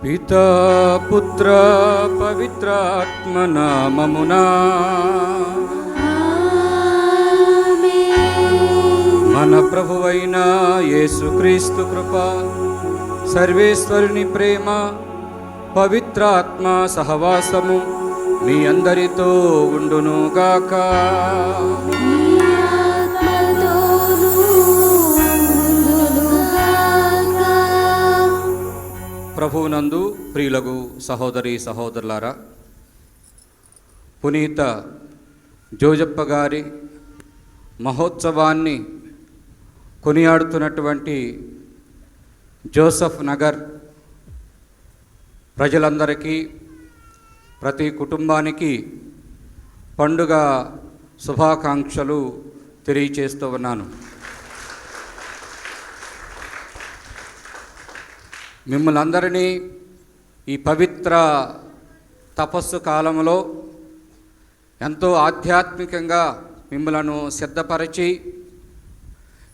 పితా పుత్ర పవిత్రాత్మ నామమునా మన ప్రభువైన యేసుక్రీస్తు కృప, సర్వేశ్వరుని ప్రేమ, పవిత్రాత్మ సహవాసము మీ అందరితో ఉండునుగాక. ప్రభువునందు ప్రియులగు సహోదరి సహోదరులారా, పునీత జోజప్ప గారి మహోత్సవాన్ని కొనియాడుతున్నటువంటి జోసెఫ్ నగర్ ప్రజలందరికీ, ప్రతి కుటుంబానికి పండుగ శుభాకాంక్షలు తెలియచేస్తూ ఉన్నాను. మిమ్మల్ని అందరినీ ఈ పవిత్ర తపస్సు కాలంలో ఎంతో ఆధ్యాత్మికంగా మిమ్మలను సిద్ధపరిచి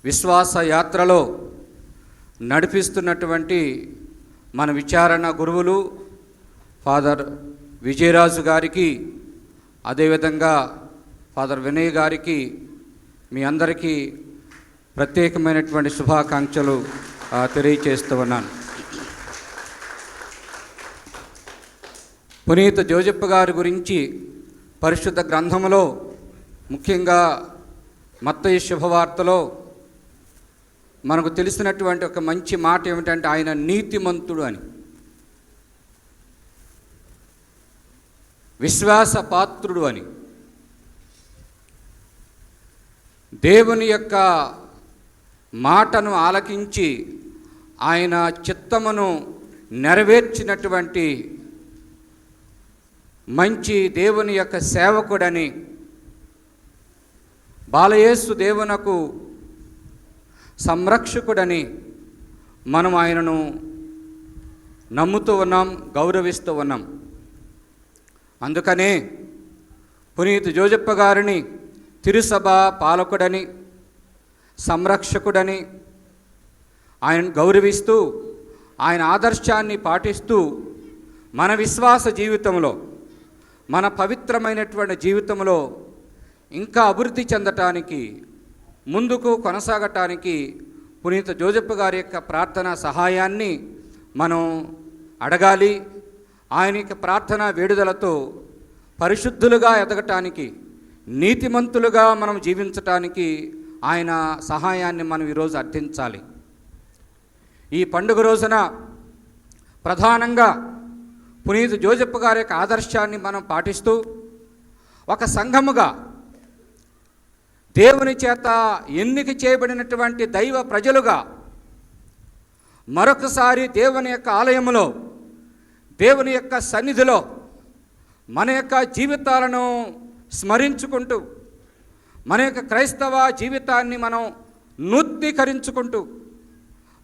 విశ్వాస యాత్రలో నడిపిస్తున్నటువంటి మన విచారణ గురువులు ఫాదర్ విజయరాజు గారికి, అదేవిధంగా ఫాదర్ వినయ్ గారికి మీ అందరికీ ప్రత్యేకమైనటువంటి శుభాకాంక్షలు తెలియచేస్తూ ఉన్నాను. పునీత జోజప్ప గారి గురించి పరిశుద్ధ గ్రంథములో, ముఖ్యంగా మత్తయి శుభవార్తలో మనకు తెలిసినటువంటి ఒక మంచి మాట ఏమిటంటే ఆయన నీతిమంతుడు అని, విశ్వాసపాత్రుడు అని, దేవుని యొక్క మాటను ఆలకించి ఆయన చిత్తమును నెరవేర్చినటువంటి మంచి దేవుని యొక్క సేవకుడని, బాలయేసు దేవునకు సంరక్షకుడని మనం ఆయనను నమ్ముతూ ఉన్నాం, గౌరవిస్తూ ఉన్నాం. అందుకనే పునీత జోజప్ప గారిని తిరుసభ పాలకుడని, సంరక్షకుడని ఆయన గౌరవిస్తూ, ఆయన ఆదర్శాన్ని పాటిస్తూ మన విశ్వాస జీవితంలో, మన పవిత్రమైనటువంటి జీవితంలో ఇంకా అభివృద్ధి చెందటానికి, ముందుకు కొనసాగటానికి పునీత జోజప్ప గారి యొక్క ప్రార్థన సహాయాన్ని మనం అడగాలి. ఆయన యొక్క ప్రార్థన వేడుదలతో పరిశుద్ధులుగా ఎదగటానికి, నీతిమంతులుగా మనం జీవించటానికి ఆయన సహాయాన్ని మనం ఈరోజు అర్థించాలి. ఈ పండుగ రోజున ప్రధానంగా పునీత జోజప్ప గారి యొక్క ఆదర్శాన్ని మనం పాటిస్తూ ఒక సంఘముగా, దేవుని చేత ఎన్నిక చేయబడినటువంటి దైవ ప్రజలుగా మరొకసారి దేవుని యొక్క ఆలయములో, దేవుని యొక్క సన్నిధిలో మన యొక్క జీవితాలను స్మరించుకుంటూ, మన యొక్క క్రైస్తవ జీవితాన్ని మనం నూతనీకరించుకుంటూ,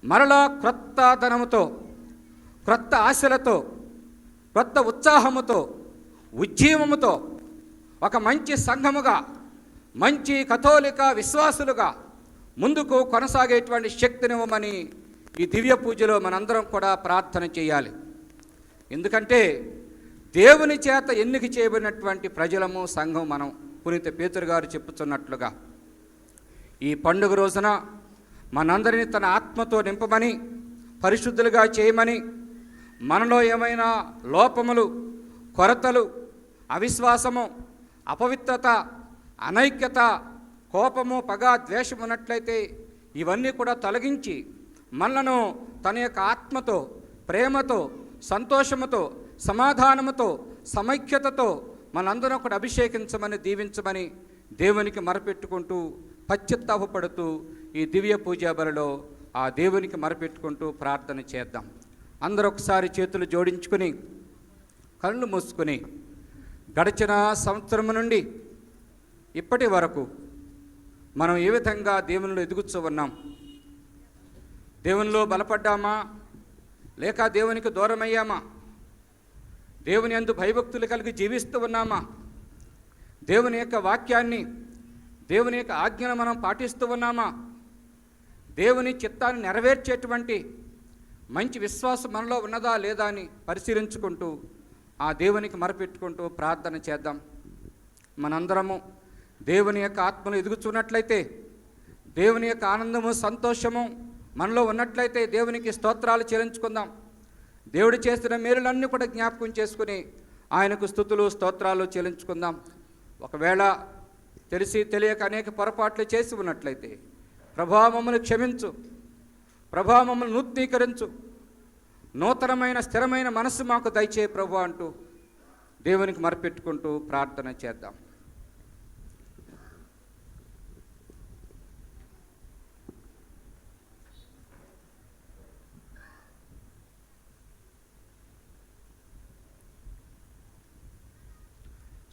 మరలా క్రొత్త ధనముతో, క్రొత్త ఆశలతో, క్రొత్త ఉత్సాహముతో, ఉజ్జీవముతో ఒక మంచి సంఘముగా, మంచి కథోలిక విశ్వాసులుగా ముందుకు కొనసాగేటువంటి శక్తినివ్వమని ఈ దివ్య పూజలో మనందరం కూడా ప్రార్థన చేయాలి. ఎందుకంటే దేవుని చేత ఎన్నిక చేయబడినటువంటి ప్రజలము, సంఘం మనం. పునీత పేతురు గారు చెప్పుతున్నట్లుగా ఈ పండుగ రోజున మనందరినీ తన ఆత్మతో నింపమని, పరిశుద్ధులుగా చేయమని, మనలో ఏమైనా లోపములు, కొరతలు, అవిశ్వాసము, అపవిత్రత, అనైక్యత, కోపము, పగ, ద్వేషం ఉన్నట్లయితే ఇవన్నీ కూడా తొలగించి మనలను తన యొక్క ఆత్మతో, ప్రేమతో, సంతోషముతో, సమాధానముతో, సమైక్యతతో మనందరం కూడా అభిషేకించమని, దీవించమని దేవునికి మొరపెట్టుకుంటూ, పశ్చాత్తాపడుతూ ఈ దివ్య పూజా బలిలో ఆ దేవునికి మొరపెట్టుకుంటూ ప్రార్థన చేద్దాం. అందరూ ఒకసారి చేతులు జోడించుకుని కళ్ళు మూసుకుని గడిచిన సంవత్సరం నుండి ఇప్పటి వరకు మనం ఏ విధంగా దేవునిలో ఎదుగుతూ ఉన్నాం? దేవునిలో బలపడ్డామా, లేక దేవునికి దూరమయ్యామా? దేవుని యందు భయభక్తులు కలిగి జీవిస్తూ ఉన్నామా? దేవుని యొక్క వాక్యాన్ని, దేవుని యొక్క ఆజ్ఞను మనం పాటిస్తూ ఉన్నామా? దేవుని చిత్తాన్ని నెరవేర్చేటువంటి మంచి విశ్వాసం మనలో ఉన్నదా లేదా అని పరిశీలించుకుంటూ ఆ దేవునికి మొరపెట్టుకుంటూ ప్రార్థన చేద్దాం. మనందరము దేవుని యొక్క ఆత్మను ఎదుగుచున్నట్లయితే, దేవుని యొక్క ఆనందము సంతోషము మనలో ఉన్నట్లయితే దేవునికి స్తోత్రాలు చెల్లించుకుందాం. దేవుడు చేసిన మేలులన్నీ కూడా జ్ఞాపకం చేసుకుని ఆయనకు స్తుతులు స్తోత్రాలు చెల్లించుకుందాం. ఒకవేళ తెలిసి తెలియక అనేక పొరపాట్లు చేసి ఉన్నట్లయితే, ప్రభువా మమ్మల్ని క్షమించు, ప్రభువా మమ్మల్ని నూతనీకరించు, నూతనమైన స్థిరమైన మనస్సు మాకు దయచేయి ప్రభువా అంటూ దేవునికి మొరపెట్టుకుంటూ ప్రార్థన చేద్దాం.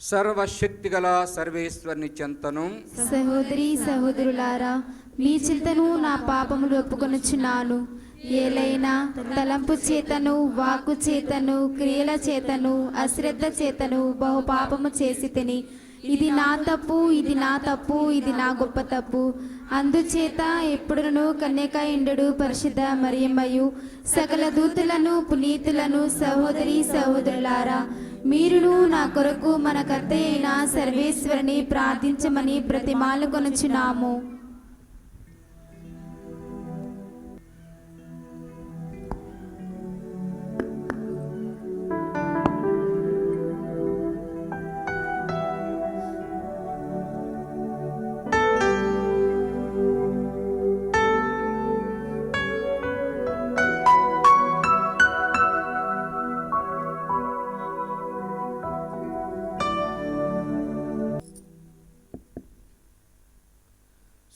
సర్వశక్తిగల సర్వేశ్వరుని చెంతను సహోదరి సహోదరులారా, మీ చింతను నా పాపములు ఒప్పుకొనుచున్నాను. ఏలైనా తలంపు చేతను, వాక్కు చేతను, క్రియల చేతను, అశ్రద్ధ చేతను బహు పాపము చేసి తిని, ఇది నా తప్పు, ఇది నా తప్పు, ఇది నా గొప్ప తప్పు. అందుచేత ఎప్పుడును కన్యక ఇండు పరిశుద్ధ మరియమ్మయు సకల దూతులను పునీతులను సహోదరి సహోదరులారా, మీరును నా కొరకు మన కర్త అయిన సర్వేశ్వరుని ప్రార్థించమని ప్రతిమాలు కొనుచున్నాము.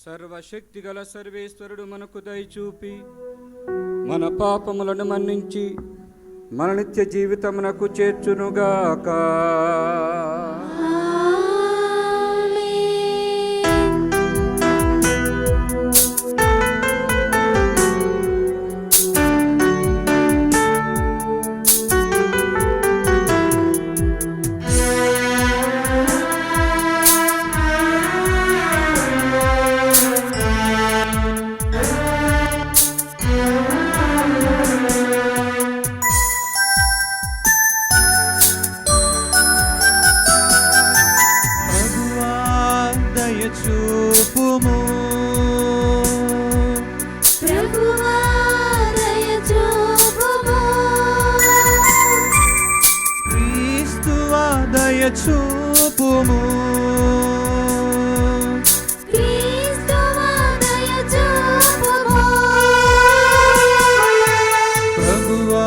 సర్వశక్తిగల సర్వేశ్వరుడు మనకు దయచూపి మన పాపములను మన్నించి మన నిత్య జీవితమునకు చేర్చునుగాక. చూపుము ప్రభువా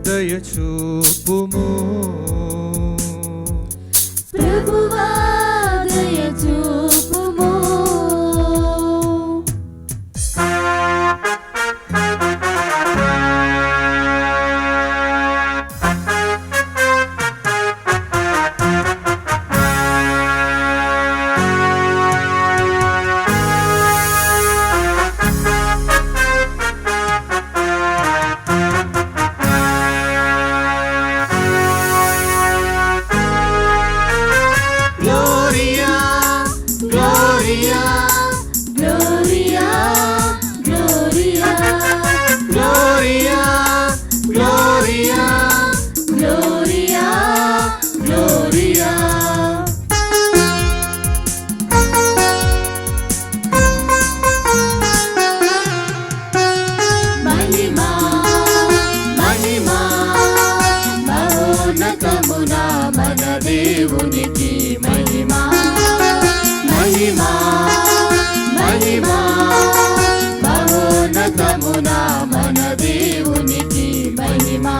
దయ చూపుము ప్రభువా దయ చూపుము. దేవునికి మహిమా మహిమా మహిమా మహోన్నతమున మన దేవునికి మహిమా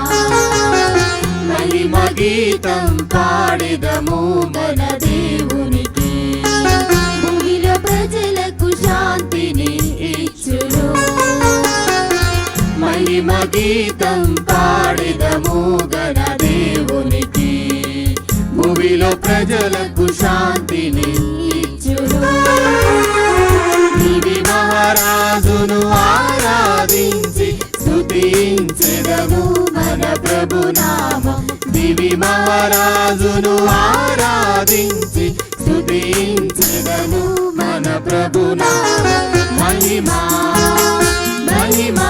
మహిమ గీతం పాడెదము మన దేవునికి. భూమిలో ప్రజలకు శాంతిని ఇచ్చును. మహిమ గీతం పాడెదము గణ దేవునికి. భూమిలో ప్రజలకు శాంతిని ఇచ్చును. దివి మహారాజును ఆరాధించి స్తుతించెదము మన ప్రభు నామం. దివి మహారాజును ఆరాధించి స్తుతించెదము మన ప్రభు నామం. మహిమా మహిమా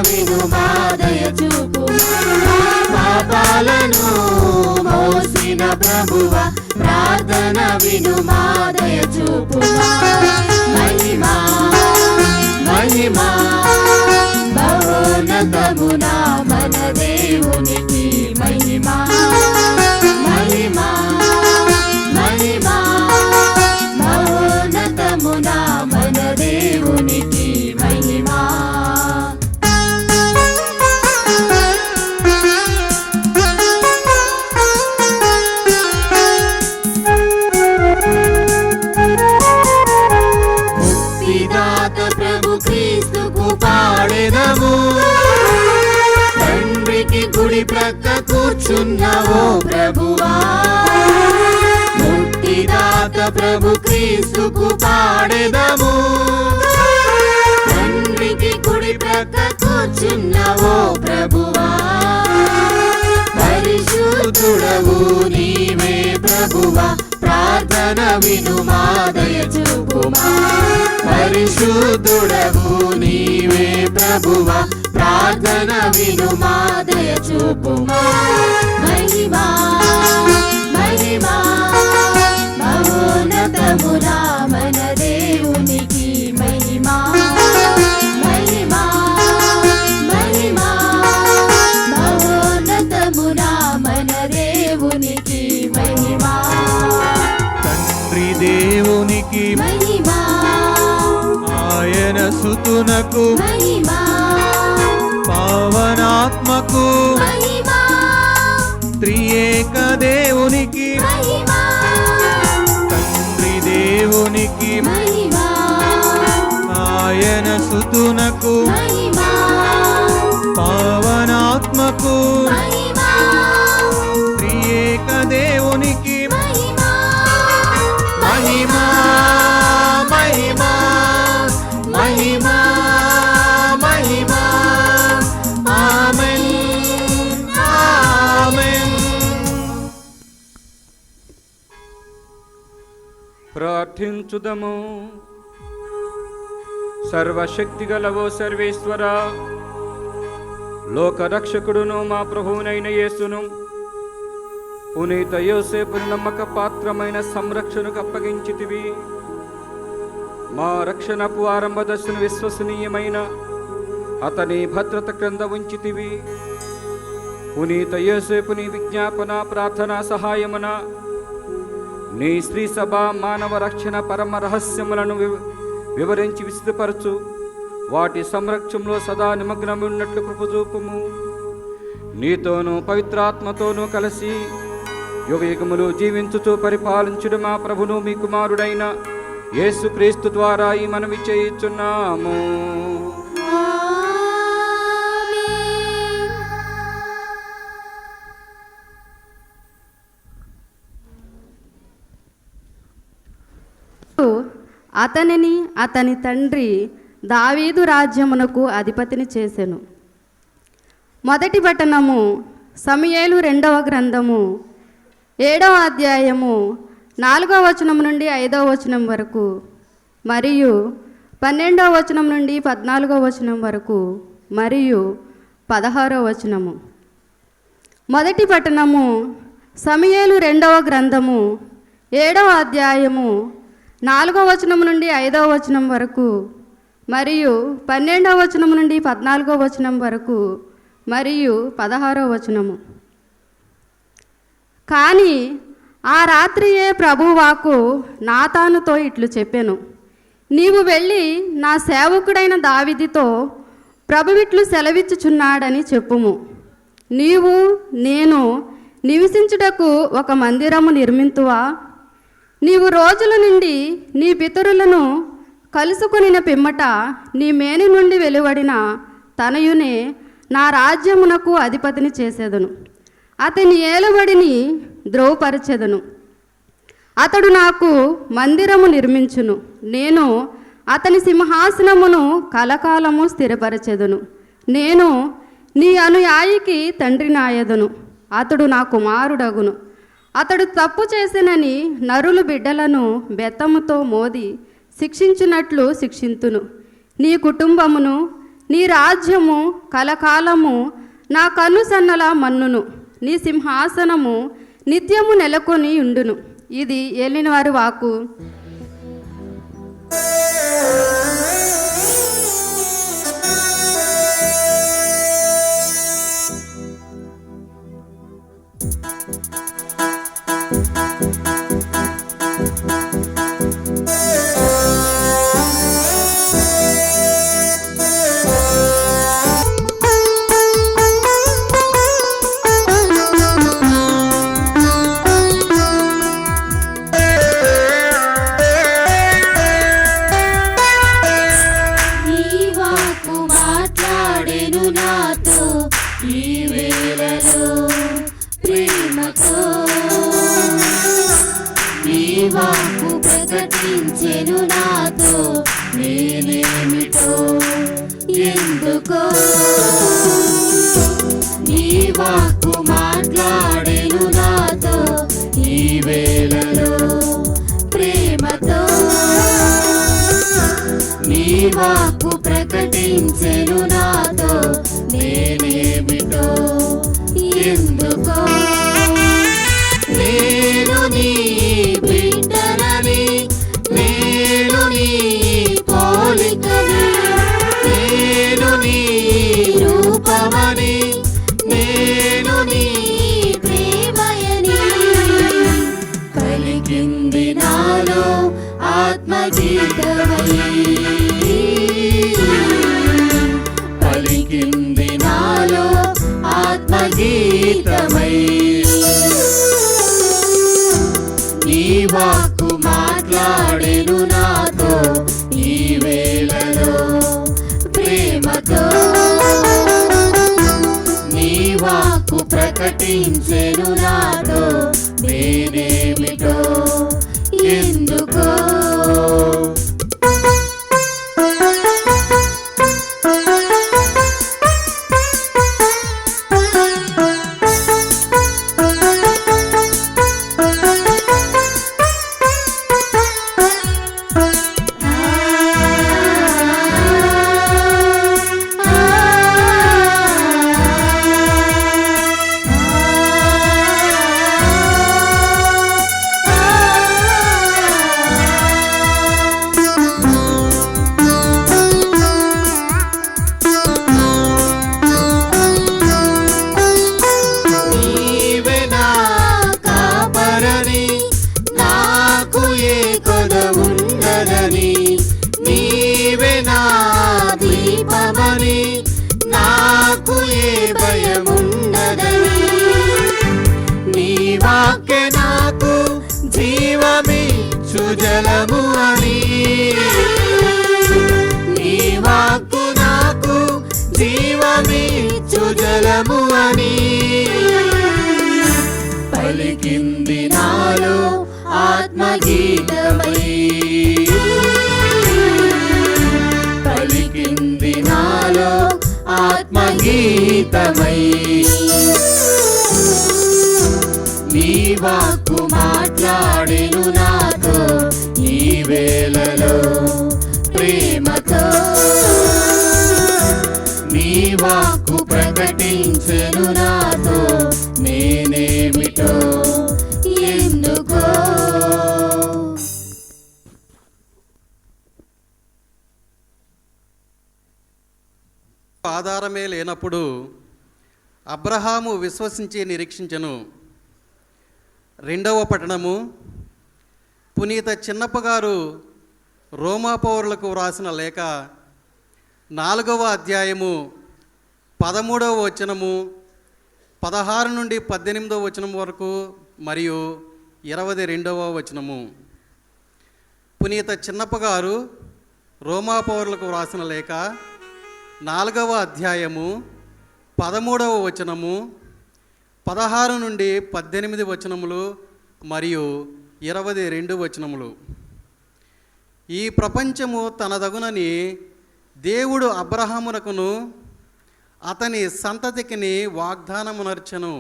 వినుమా దయచూపుమా పాపాలను మోసిన ప్రభువా ప్రార్థన వినుమా దయచూపుమా మహిమా మహిమా మహోన్నతమునా మన దేవునికి మహిమా మహిమా మహిమా మహోన్నతమునా మన దేవునికి మహిమా ముక్తిదాత ప్రభు క్రీస్తుకు పాడెదము తండ్రికి కుడి ప్రక్క కూర్చున్నవో ప్రభువా ముక్తిదాత ప్రభు క్రీస్తుకు పాడెదము తండ్రికి కుడి ప్రక్క కూర్చున్నవో ప్రభువా పరిశుద్ధుడవు నీవే ప్రభువా ప్రార్థన వినుమా దయచూపుమా పరిశుద్ధుడవు నీవే ప్రభువా ప్రార్థన వినుమా దయచూపుమా మహిమా మహిమా మహోన్నతమునా మన దేవునికి మహిమా మహిమా మహిమా మహోన్నతమునా మన దేవునికి మహిమా తండ్రి దేవునికి మహిమా ఆయన సుతునకు మహిమా పావనాత్మకు మహిమా త్రియేక దేవునికి మహిమా తండ్రి దేవునికి మహిమా ఆయన సుతునకు మహిమా పావనాత్మకు మహిమా త్రియేక దేవునికి మహిమా మహిమా మహిమా మహిమా మహిమా ఆమేన్ ఆమేన్. ప్రార్థించుదము. సర్వశక్తి గలవో సర్వేశ్వర, లోకరక్షకుడును మా ప్రభువునైన యేసును పునీత యోసేపుని నమ్మక పాత్రమైన సంరక్షణకు అప్పగించితివి. మా రక్షణపు ఆరంభ దశను విశ్వసనీయమైన అతని భద్రత క్రింద ఉంచితివి. పునీత యోసేపుని విజ్ఞాపన ప్రార్థనా సహాయమున నీ శ్రీ సభ మానవ రక్షణ పరమ రహస్యములను వివరించి విశదపరచు. వాటి సంరక్షణలో సదా నిమగ్నమున్నట్లు కృపచూపుము. నీతోనూ పవిత్రాత్మతోనూ కలిసి యుగయుగములు జీవించుచు పరిపాలించుడు మా ప్రభును మీ కుమారుడైన యేసుక్రీస్తు ద్వారా ఈ మనవి చేయుచున్నాము. అతనిని అతని తండ్రి దావీదు రాజ్యమునకు అధిపతిని చేసెను. మొదటి పట్టణము సమూయేలు 2వ గ్రంథము 7వ అధ్యాయము 4వ వచనం నుండి 5వ వచనం వరకు మరియు 12వ వచనం నుండి 14వ వచనం వరకు మరియు 16వ వచనము. మొదటి పట్టణము సమూయేలు 2వ గ్రంథము 7వ అధ్యాయము 4వ వచనం నుండి 5వ వచనం వరకు మరియు 12వ వచనం నుండి 14వ వచనం వరకు మరియు 16వ వచనము. కానీ ఆ రాత్రియే ప్రభువాకు నాతానుతో ఇట్లు చెప్పెను, నీవు వెళ్ళి నా సేవకుడైన దావీదుతో ప్రభువిట్లు సెలవిచ్చుచున్నాడని చెప్పుము. నీవు నేను నివసించుటకు ఒక మందిరము నిర్మింతువా? నీవు రోజుల నుండి నీ పితరులను కలుసుకొనిన పిమ్మట నీ మేని నుండి వెలువడిన తనయునే నా రాజ్యమునకు అధిపతిని చేసేదను. అతని ఏలుబడిని ద్రోవపరచెదను. అతడు నాకు మందిరము నిర్మించును. నేను అతని సింహాసనమును కలకాలము స్థిరపరచెదను. నేను నీ అనుయాయికి తండ్రినాయదును. అతడు నా కుమారుడగును. అతడు తప్పు చేసినని నరులు బిడ్డలను బెత్తముతో మోది శిక్షించినట్లు శిక్షింతును. నీ కుటుంబమును నీ రాజ్యము కలకాలము నా కనుసన్నల మన్నును. నీ సింహాసనము నిత్యము నెలకొని ఉండును. ఇది ఏలినవారి వాక్కు. నీ వాక్కు మాట్లాడెను నాతో ఈ వేళలో ప్రేమతో. నీ వాక్కు ప్రకటించెను నాతో నేనేమిటో ఎందుకో. నీ వాక్కు మాట్లాడెను నాతో ఈ వేళలో ప్రేమతో. నీ వాక్కు ప్రకటించెను నాతో నేనేమిటో ఎందుకో. నేను నీ బిడ్డనని, నేను నీ పోలికని, నేను నీ రూపమని, నేను నీ ప్రేమయని పలికింది నాలో ఆత్మగీతమై. పలికింది నాలో ఆత్మగీతమై. నీ వాక్కు మాట్లాడెను నాతో ఈ వేళలో ప్రేమతో. నీ వాక్కు ప్రకటించెను నాతో నేనేమిటో ఎందుకో. నీవే నా కాపరని, నాకు ఏ కొద ఉండదని. నీవే నా దీపమని, నాకు ఏ భయముండదని. నీ వాక్యే నాకు జీవమిచ్చు జలము అని. నీ వాక్కు నాకు జీవమిచ్చు జలము అని పలికింది నాలో ఆత్మగీతమై. పలికింది నాలో ఆత్మగీతమై. నీ వాక్కు మాట్లాడెను నాతో ఈ వేళలో ప్రేమతో. నీ వాక్కు ప్రకటించెను నాతో నేనేమిటో ఎందుకో. ఆధారమే లేనప్పుడు అబ్రహాము విశ్వసించి నిరీక్షించెను. రెండవ పట్టణము పునీత చిన్నప్ప గారు రోమా పౌరులకు వ్రాసిన లేఖ 4వ అధ్యాయము 13వ వచనము 16 నుండి 18వ వచనం వరకు మరియు 22వ వచనము. పునీత చిన్నప్ప గారు రోమా పౌరులకు వ్రాసిన లేఖ 4వ అధ్యాయము 13వ వచనము 16 నుండి 18 వచనములు మరియు 22 వచనములు. ఈ ప్రపంచము తనదగునని దేవుడు అబ్రహామునకును అతని సంతతికిని వాగ్దానమునర్చెను.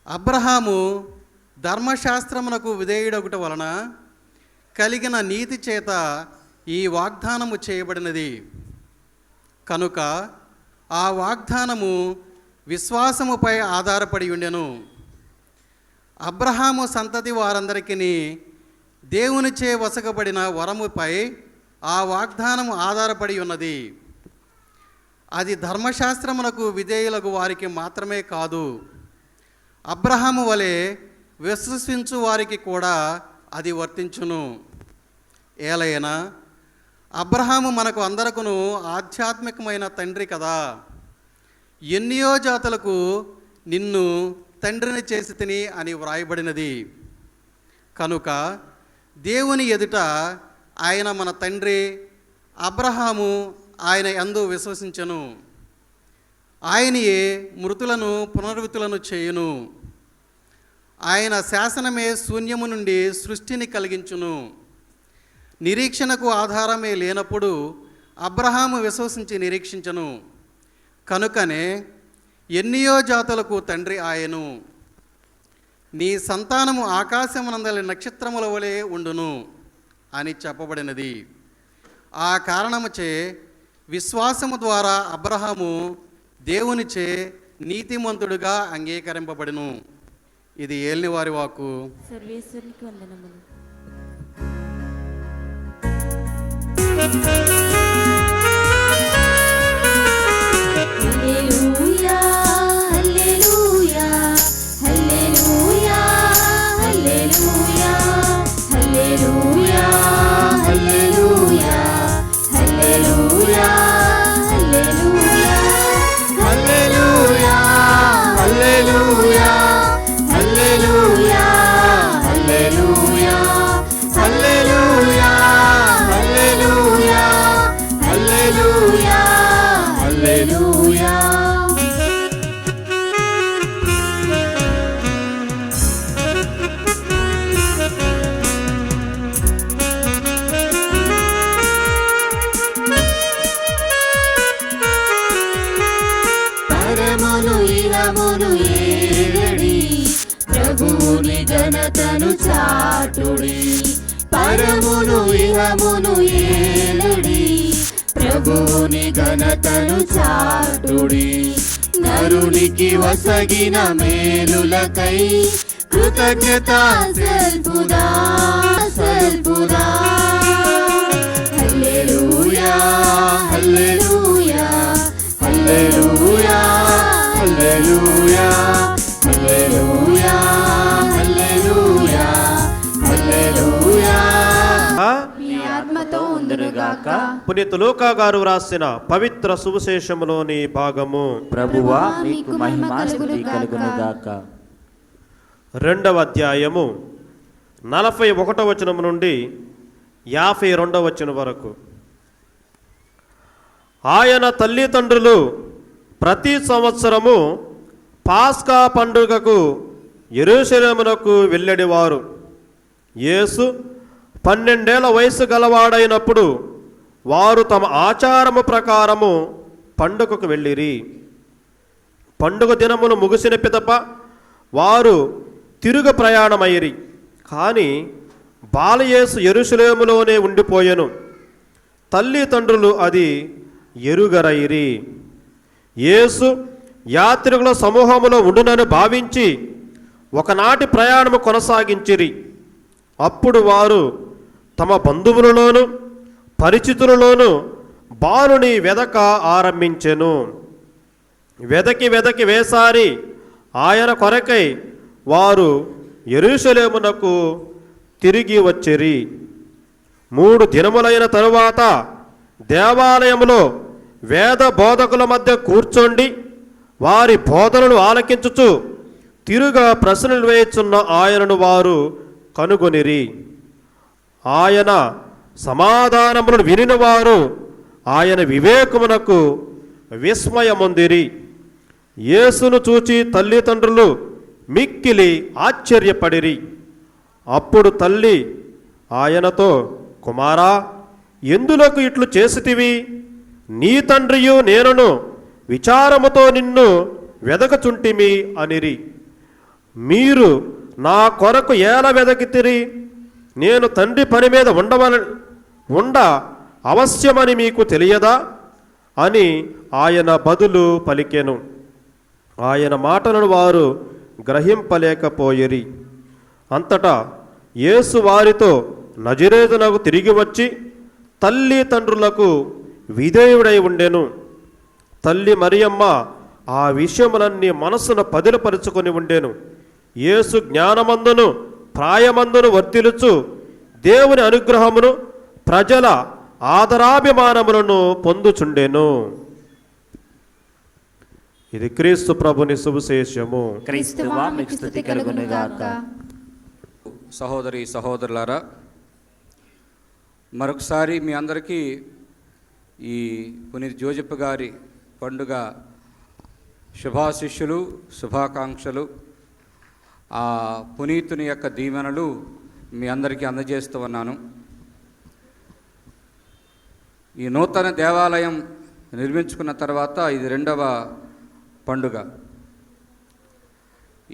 అబ్రహాము ధర్మశాస్త్రమునకు విధేయుడొకటి వలన కలిగిన నీతి చేత ఈ వాగ్దానము చేయబడినది. కనుక ఆ వాగ్దానము విశ్వాసముపై ఆధారపడి ఉండెను. అబ్రహాము సంతతి వారందరికీ దేవునిచే వసగబడిన వరముపై ఆ వాగ్దానము ఆధారపడి ఉన్నది. అది ధర్మశాస్త్రమునకు విధేయులకు వారికి మాత్రమే కాదు, అబ్రహాము వలె విశ్వసించు వారికి కూడా అది వర్తించును. ఏలైనా అబ్రహాము మనకు అందరకును ఆధ్యాత్మికమైన తండ్రి కదా. ఎన్నియో జాతులకు నిన్ను తండ్రిని చేసి తిని అని వ్రాయబడినది. కనుక దేవుని ఎదుట ఆయన మన తండ్రి. అబ్రహాము ఆయన యందు విశ్వసించెను, ఆయనయే మృతులను పునర్వితులను చేయును. ఆయన శాసనమే శూన్యము నుండి సృష్టిని కలిగించును. నిరీక్షణకు ఆధారమే లేనప్పుడు అబ్రహాము విశ్వసించి నిరీక్షించను. కనుకనే ఎన్నియో జాతులకు తండ్రి ఆయను. నీ సంతానము ఆకాశమునందలి నక్షత్రముల వలె ఉండును అని చెప్పబడినది. ఆ కారణముచే విశ్వాసము ద్వారా అబ్రహాము దేవునిచే నీతిమంతుడుగా అంగీకరింపబడును. ఇది ఏలినవారి వాక్కు. సర్వేశ్వరునికి వందనములు. హల్లెలూయా హల్లెలూయా హల్లెలూయా హల్లెలూయా హల్లెలూయా హల్లెలూయా హల్లెలూయా హల్లెలూయా హల్లెలూయా హల్లెలూయా హల్లెలూయా హల్లెలూయా హల్లెలూయా హల్లెలూయా హల్లెలూయా హల్లెలూయా. పరమును ఇహమును ఏలడి ప్రభువుని ఘనతను చాటుడి. పరమును ఇహమును ఏలడి ప్రభువుని ఘనతను చాటుడి. నరునికి వసగిన మేలులకై కృతజ్ఞత సల్పుదా సల్పుదా. హల్లెలూయా హల్లెలూయా హల్లెలూయా హల్లెలూయా హల్లెలూయా హల్లెలూయా హల్లెలూయా. మీ ఆత్మతో ఉందురుగాక. పునీత లూకా గారు వ్రాసిన పవిత్ర సువిశేషములోని భాగము. ప్రభువా మీకు మహిమ స్తుతి కలుగునుగాక. 2వ అధ్యాయము 41వ వచనం నుండి 52వ వచనం వరకు. ఆయన తల్లిదండ్రులు ప్రతి సంవత్సరము పాస్కా పండుగకు యెరూషలేమునకు వెళ్ళేవారు. యేసు 12 ఏళ్ల వయసు గలవాడైనప్పుడు వారు తమ ఆచారము ప్రకారము పండుగకు వెళ్ళిరి. పండుగ దినమును ముగిసిన పిదప వారు తిరుగు ప్రయాణమైరి. కానీ బాలయేసు యెరూషలేములోనే ఉండిపోయెను. తల్లిదండ్రులు అది ఎరుగరైరి. యేసు యాత్రికుల సమూహములో ఉండునని భావించి ఒకనాటి ప్రయాణము కొనసాగించిరి. అప్పుడు వారు తమ బంధువులలోను పరిచితులలోను బాలుని వెదక ఆరంభించెను. వెదకి వెదకి వేసారి ఆయన కొరకై వారు యెరూషలేమునకు తిరిగి వచ్చిరి. 3 దినములైన తరువాత దేవాలయములో వేద బోధకుల మధ్య కూర్చోండి వారి బోధనలు ఆలకించుచు తిరుగా ప్రశ్నలు వేయుచున్న ఆయనను వారు కనుగొనిరి. ఆయన సమాధానములను వినిన వారు ఆయన వివేకమునకు విస్మయమొందిరి. యేసును చూచి తల్లిదండ్రులు మిక్కిలి ఆశ్చర్యపడిరి. అప్పుడు తల్లి ఆయనతో, కుమారా, ఎందులకు ఇట్లు చేసితివి? నీ తండ్రియు నేనును విచారముతో నిన్ను వెదకచుంటిమి అనిరి. మీరు నా కొరకు ఏల వెదకితిరి? నేను తండ్రి పని మీద ఉండ అవశ్యమని మీకు తెలియదా? అని ఆయన బదులు పలికెను. ఆయన మాటలను వారు గ్రహింపలేకపోయిరి. అంతటా యేసు వారితో, నజరేతునకు తిరిగి వచ్చి తల్లి తండ్రులకు విధేయుడై ఉండెను. తల్లి మరియమ్మ ఆ విషయములన్నీ మనస్సున పదిలపరుచుకొని ఉండెను. యేసు జ్ఞానమందును ప్రాయమందును వర్తిలుచు దేవుని అనుగ్రహమును ప్రజల ఆదరాభిమానములను పొందుచుండెను. ఇది క్రీస్తు ప్రభుని సువిశేషము. క్రీస్తువా మీకు స్తుతి కలుగునుగాక. సహోదరి సహోదరులారా, మరొకసారి మీ అందరికీ ఈ పునీత్ జోజప్ప గారి పండుగ శుభాశిష్యులు, శుభాకాంక్షలు, ఆ పునీతుని యొక్క దీవెనలు మీ అందరికీ అందజేస్తూ ఉన్నాను. ఈ నూతన దేవాలయం నిర్మించుకున్న తర్వాత ఇది 2వ పండుగ.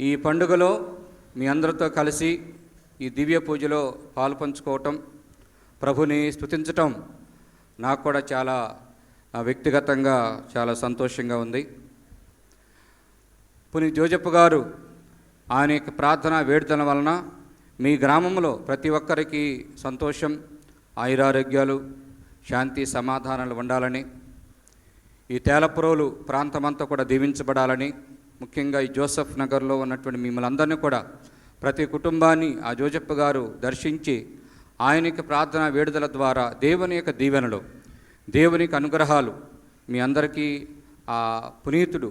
ఈ పండుగలో మీ అందరితో కలిసి ఈ దివ్య పూజలో పాలుపంచుకోవటం, ప్రభుని స్తుతించటం నాకు కూడా చాలా వ్యక్తిగతంగా చాలా సంతోషంగా ఉంది. పునీత్ జోజప్ప గారు ఆయన యొక్క ప్రార్థన వేడుదల వలన మీ గ్రామంలో ప్రతి ఒక్కరికి సంతోషం, ఆయురారోగ్యాలు, శాంతి, సమాధానాలు ఉండాలని, ఈ తేలపురోలు ప్రాంతమంతా కూడా దీవించబడాలని, ముఖ్యంగా ఈ జోసెఫ్ నగర్లో ఉన్నటువంటి మిమ్మల్ని అందరినీ కూడా ప్రతి కుటుంబాన్ని ఆ జోజప్ప గారు దర్శించి ఆయనకి ప్రార్థన వేడుదల ద్వారా దేవుని యొక్క దీవెనలు, దేవునికి అనుగ్రహాలు మీ అందరికీ ఆ పునీతుడు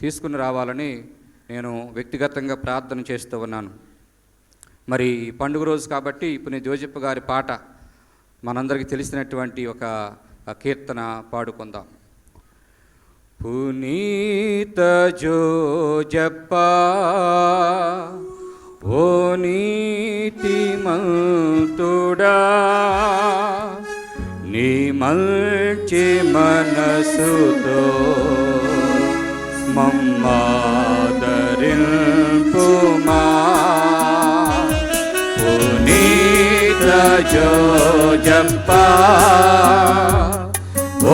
తీసుకుని రావాలని నేను వ్యక్తిగతంగా ప్రార్థన చేస్తూ ఉన్నాను. మరి పండుగ రోజు కాబట్టి పునీత్ జోజప్ప గారి పాట మనందరికీ తెలిసినటువంటి ఒక కీర్తన పాడుకుందాం. పునీత జోజప్ప ఓ నీతిమంతుడా, నీ మంచి మనసుతో మమ్మాదరింపుమా. పునీత జోజప్ప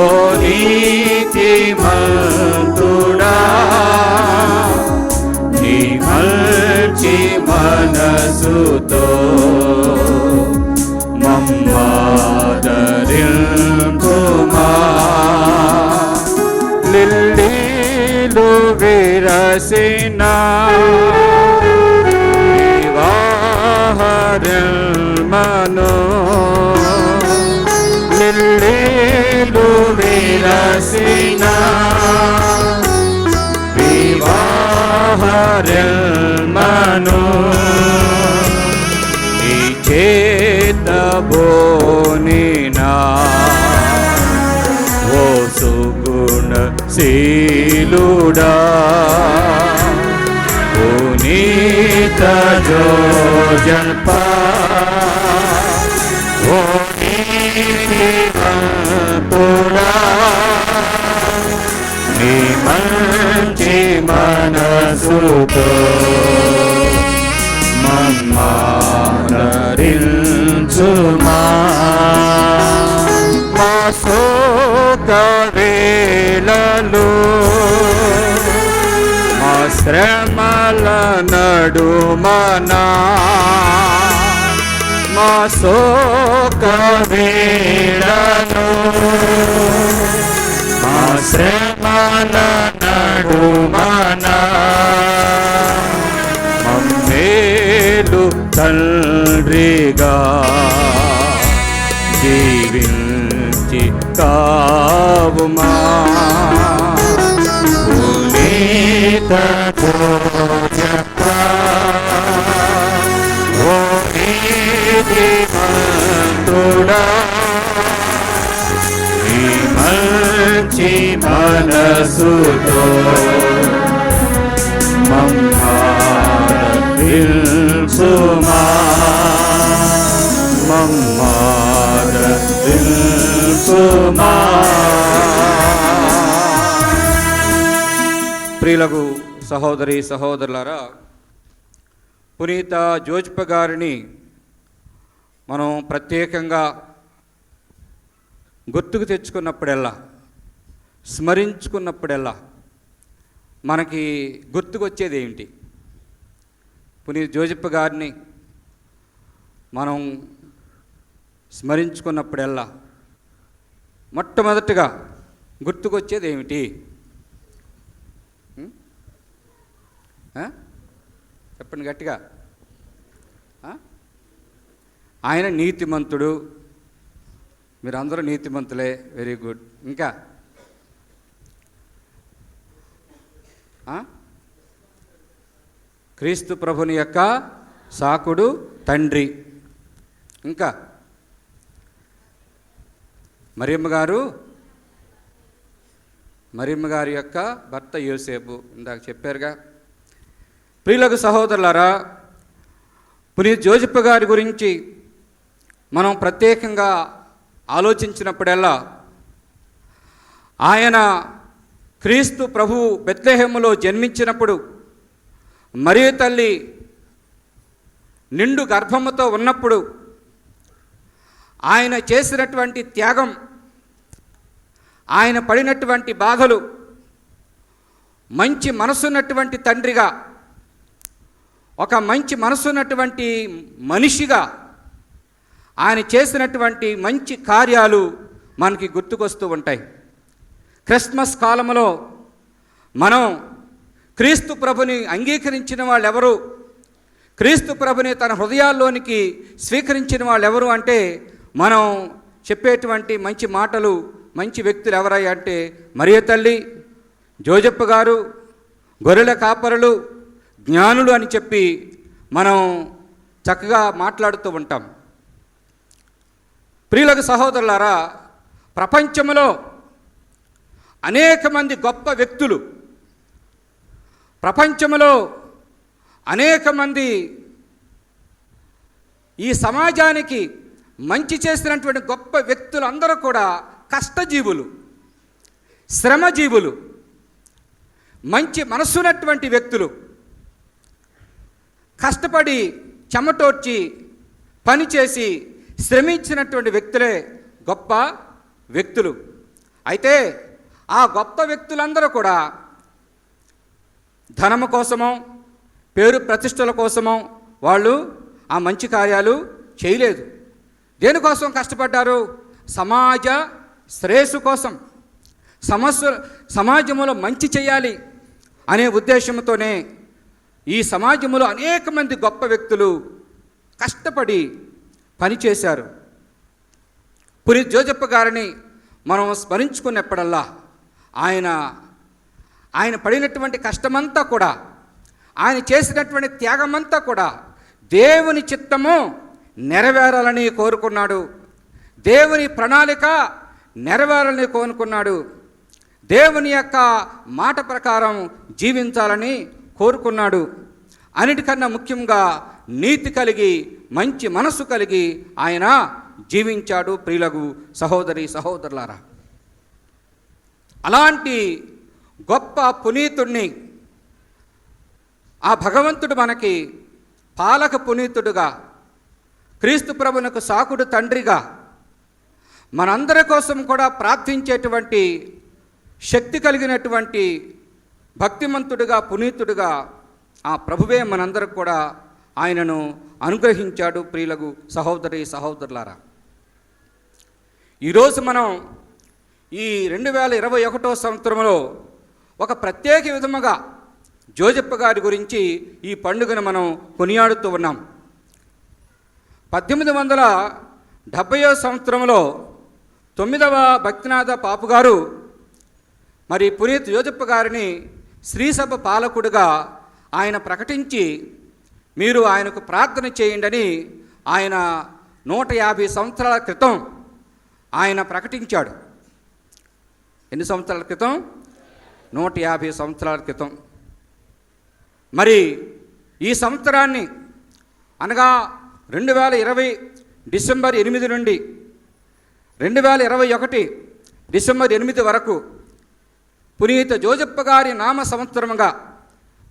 ఓ నీతిమంతుడా, నీ మంచి మనసుతో మమ్మాదరింపుమా. లిల్లీలు విరసిన వివాహరల్మను, లిల్లీలు విరసిన వివాహరల్మను, ఈ చేత బోనినా ఓ సుగుణశీలుడా. పునీత జోజప్ప ఓ నీతిమంతుడా, నీ మంచి మనసుతో మమ్మాదరించుమా. మా శోక వేళలో, మా శ్రమల నడుమనా, మా శోక వేళలో, మా శ్రమల నడుమనా, మమ్మేలు తండ్రిగా జీవించి కావుమా. పునీత జోజప్ప ఓ నీతిమంతుడా, నీ మంచి మనసుతో మమ్మాదరించుమా. మమ్మాదరించుమా. ప్రియులకు సహోదరి సహోదరులారా, పునీత జోజప్ప గారిని మనం ప్రత్యేకంగా గుర్తుకు తెచ్చుకున్నప్పుడల్లా స్మరించుకున్నప్పుడల్లా మనకి గుర్తుకొచ్చేది ఏమిటి? పునీత్ జోసెఫ్ గారిని మనం స్మరించుకున్నప్పుడల్లా మొట్టమొదటిగా గుర్తుకొచ్చేది ఏమిటి? చెప్పండి గట్టిగా. ఆయన నీతిమంతుడు. మీరందరూ నీతిమంతులే, వెరీ గుడ్. ఇంకా క్రీస్తు ప్రభుని యొక్క సాకుడు తండ్రి. ఇంకా మరియమ్మ గారి యొక్క భర్త యోసేపు, ఇందాక చెప్పారుగా. ప్రియులకు సహోదరులారా, పునీత్ జోసెఫ్ గారి గురించి మనం ప్రత్యేకంగా ఆలోచించినప్పుడల్లా ఆయన క్రీస్తు ప్రభువు బెత్లెహేములో జన్మించినప్పుడు మరియ తల్లి నిండు గర్భముతో ఉన్నప్పుడు ఆయన చేసినటువంటి త్యాగం, ఆయన పడినటువంటి బాధలు, మంచి మనసున్నటువంటి తండ్రిగా, ఒక మంచి మనసున్నటువంటి మనిషిగా ఆయన చేసినటువంటి మంచి కార్యాలు మనకి గుర్తుకొస్తూ ఉంటాయి. క్రిస్మస్ కాలంలో మనం క్రీస్తు ప్రభుని అంగీకరించిన వాళ్ళెవరు, క్రీస్తు ప్రభుని తన హృదయాల్లోనికి స్వీకరించిన వాళ్ళెవరు అంటే మనం చెప్పేటువంటి మంచి మాటలు, మంచి వ్యక్తులు ఎవరయ్యా అంటే మరియ తల్లి, జోసెఫ్ గారు, గొర్రెల కాపరులు, జ్ఞానులు అని చెప్పి మనం చక్కగా మాట్లాడుతూ ఉంటాం. ప్రియులకు సహోదరులారా, ప్రపంచంలో అనేక మంది గొప్ప వ్యక్తులు, ప్రపంచంలో అనేక మంది ఈ సమాజానికి మంచి చేసినటువంటి గొప్ప వ్యక్తులు అందరూ కూడా కష్టజీవులు, శ్రమజీవులు, మంచి మనసున్నటువంటి వ్యక్తులు, కష్టపడి చెమటోడ్చి పనిచేసి శ్రమించినటువంటి వ్యక్తులే గొప్ప వ్యక్తులు. అయితే ఆ గొప్ప వ్యక్తులందరూ కూడా ధనము కోసమో పేరు ప్రతిష్టల కోసమో వాళ్ళు ఆ మంచి కార్యాలు చేయలేదు. దేనికోసం కష్టపడ్డారు? సమాజ శ్రేయస్సు కోసం, సమాజంలో మంచి చేయాలి అనే ఉద్దేశంతోనే ఈ సమాజంలో అనేక మంది గొప్ప వ్యక్తులు కష్టపడి పనిచేశారు. పునీత్ జోసెఫ్ గారిని మనం స్మరించుకున్నప్పుడల్లా ఆయన పడినటువంటి కష్టమంతా కూడా, ఆయన చేసినటువంటి త్యాగమంతా కూడా దేవుని చిత్తము నెరవేరాలని కోరుకున్నాడు, దేవుని ప్రణాళిక నెరవేరాలని కోరుకున్నాడు, దేవుని యొక్క మాట ప్రకారం జీవించాలని కోరుకున్నాడు. అన్నిటికన్నా ముఖ్యంగా నీతి కలిగి, మంచి మనసు కలిగి ఆయన జీవించాడు. ప్రియులకు సహోదరి సహోదరులారా, అలాంటి గొప్ప పునీతుడిని ఆ భగవంతుడు మనకి పాలక పునీతుడుగా, క్రీస్తు ప్రభునకు సాకుడు తండ్రిగా, మనందరి కోసం కూడా ప్రార్థించేటువంటి శక్తి కలిగినటువంటి భక్తిమంతుడిగా, పునీతుడిగా ఆ ప్రభువే మనందరికి కూడా ఆయనను అనుగ్రహించాడు. ప్రియులకు సహోదరి సహోదరులారా, ఈరోజు మనం ఈ 2021 సంవత్సరంలో ఒక ప్రత్యేక విధముగా జోసెఫ్ గారి గురించి ఈ పండుగను మనం కొనియాడుతూ ఉన్నాం. 1870 సంవత్సరంలో 9వ భక్తినాథ పాపు గారు మరి పునీత్ జోసెఫ్ గారిని శ్రీసభ పాలకుడిగా ఆయన ప్రకటించి, మీరు ఆయనకు ప్రార్థన చేయండి అని ఆయన 150 సంవత్సరాల క్రితం ఆయన ప్రకటించాడు. ఎన్ని సంవత్సరాల క్రితం? 150 సంవత్సరాల క్రితం. మరి ఈ సంవత్సరాన్ని అనగా 2020 డిసెంబర్ 8 నుండి 2021 డిసెంబర్ 8 వరకు పునీత జోసెఫ్ గారి నామ సంవత్సరముగా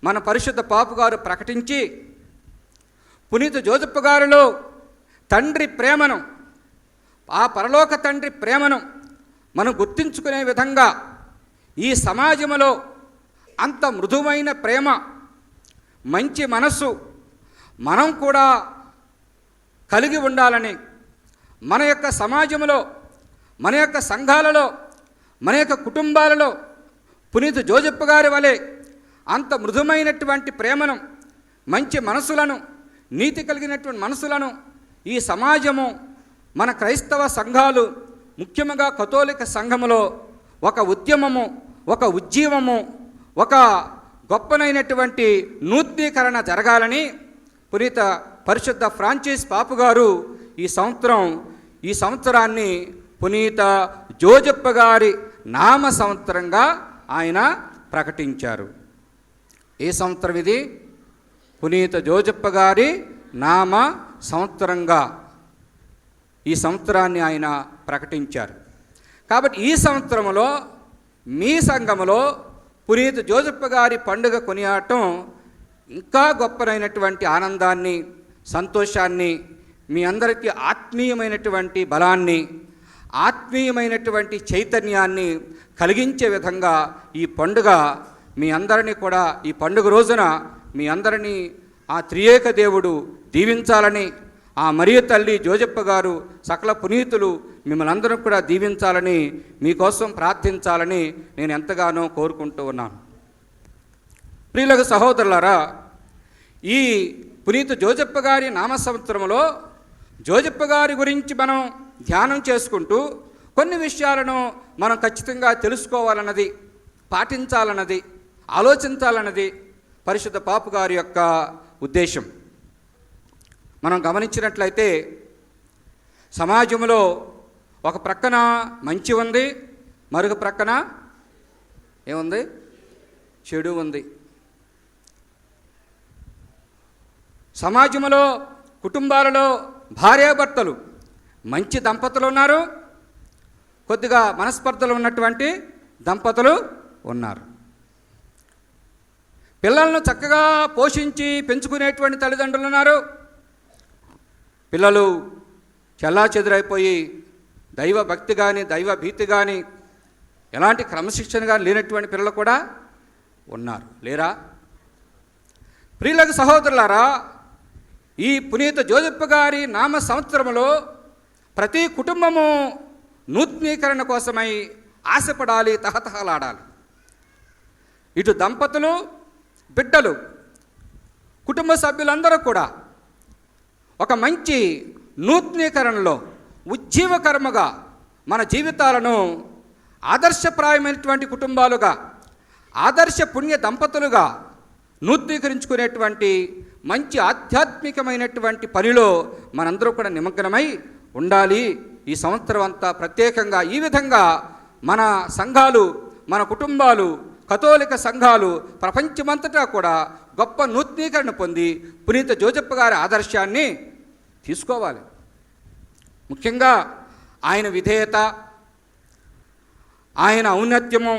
మన పరిశుద్ధ పాపు గారు ప్రకటించి, పునీత జోసెఫ్ గారిలో తండ్రి ప్రేమను, ఆ పరలోక తండ్రి ప్రేమను మనం గుర్తించుకునే విధంగా ఈ సమాజంలో అంత మృదువైన ప్రేమ, మంచి మనస్సు మనం కూడా కలిగి ఉండాలని, మన యొక్క సమాజంలో, మన యొక్క సంఘాలలో, మన యొక్క కుటుంబాలలో పునీత జోజప్ప గారి వలె అంత మృదుమైనటువంటి ప్రేమను, మంచి మనసులను, నీతి కలిగినటువంటి మనసులను ఈ సమాజము, మన క్రైస్తవ సంఘాలు, ముఖ్యంగా కథోలిక సంఘములో ఒక ఉద్యమము, ఒక ఉజ్జీవము, ఒక గొప్పనైనటువంటి నూతనీకరణ జరగాలని పునీత పరిశుద్ధ ఫ్రాన్సిస్ పాపు గారు ఈ సంవత్సరాన్ని పునీత జోజప్ప గారి నామ సంవత్సరంగా ఆయన ప్రకటించారు. ఏ సంవత్సరం ఇది? పునీత జోజప్ప గారి నామ సంవత్సరంగా ఈ సంవత్సరాన్ని ఆయన ప్రకటించారు. కాబట్టి ఈ సంవత్సరంలో మీ సంఘములో పునీత జోజప్ప గారి పండుగ కొనియాడటం ఇంకా గొప్పనైనటువంటి ఆనందాన్ని, సంతోషాన్ని, మీ అందరికీ ఆత్మీయమైనటువంటి బలాన్ని, ఆత్మీయమైనటువంటి చైతన్యాన్ని కలిగించే విధంగా ఈ పండుగ మీ అందరినీ కూడా ఈ పండుగ రోజున మీ అందరినీ ఆ త్రియేక దేవుడు దీవించాలని, ఆ మరియ తల్లి జోజప్ప గారు సకల పునీతులు మిమ్మల్ని అందరూ కూడా దీవించాలని, మీకోసం ప్రార్థించాలని నేను ఎంతగానో కోరుకుంటూ ఉన్నాను. ప్రియులకు సహోదరులారా, ఈ పునీత జోజప్ప గారి నామ సంవత్సరంలో జోజప్ప గారి గురించి మనం ధ్యానం చేసుకుంటూ కొన్ని విషయాలను మనం ఖచ్చితంగా తెలుసుకోవాలన్నది, పాటించాలన్నది, ఆలోచించాలన్నది పరిశుద్ధ పాపు గారి యొక్క ఉద్దేశం. మనం గమనించినట్లయితే సమాజంలో ఒక ప్రక్కన మంచి ఉంది, మరొక ప్రక్కన ఏముంది? చెడు ఉంది. సమాజంలో, కుటుంబాలలో భార్యాభర్తలు మంచి దంపతులు ఉన్నారు, కొద్దిగా మనస్పర్ధలు ఉన్నటువంటి దంపతులు ఉన్నారు. పిల్లలను చక్కగా పోషించి పెంచుకునేటువంటి తల్లిదండ్రులు ఉన్నారు. పిల్లలు చెల్లాచెదురైపోయి దైవ భక్తి కానీ, దైవ భీతి కానీ, ఎలాంటి క్రమశిక్షణ కానీ లేనటువంటి పిల్లలు కూడా ఉన్నారు. లేరా? ప్రియులకు సహోదరులారా, ఈ పునీత జోజప్ప గారి నామ సంవత్సరంలో ప్రతి కుటుంబము నూతనీకరణ కోసమై ఆశపడాలి, తహతహలాడాలి. ఇటు దంపతులు, బిడ్డలు, కుటుంబ సభ్యులందరూ కూడా ఒక మంచి నూతనీకరణలో ఉజ్జీవకరముగా మన జీవితాలను ఆదర్శప్రాయమైనటువంటి కుటుంబాలుగా, ఆదర్శ పుణ్య దంపతులుగా నూతనీకరించుకునేటువంటి మంచి ఆధ్యాత్మికమైనటువంటి పనిలో మనందరూ కూడా నిమగ్నమై ఉండాలి. ఈ సంవత్సరం అంతా ప్రత్యేకంగా ఈ విధంగా మన సంఘాలు, మన కుటుంబాలు, కథోలిక సంఘాలు ప్రపంచమంతటా కూడా గొప్ప నూతనీకరణ పొంది పునీత జోజప్ప గారి ఆదర్శాన్ని తీసుకోవాలి. ముఖ్యంగా ఆయన విధేయత, ఆయన ఔన్నత్యము,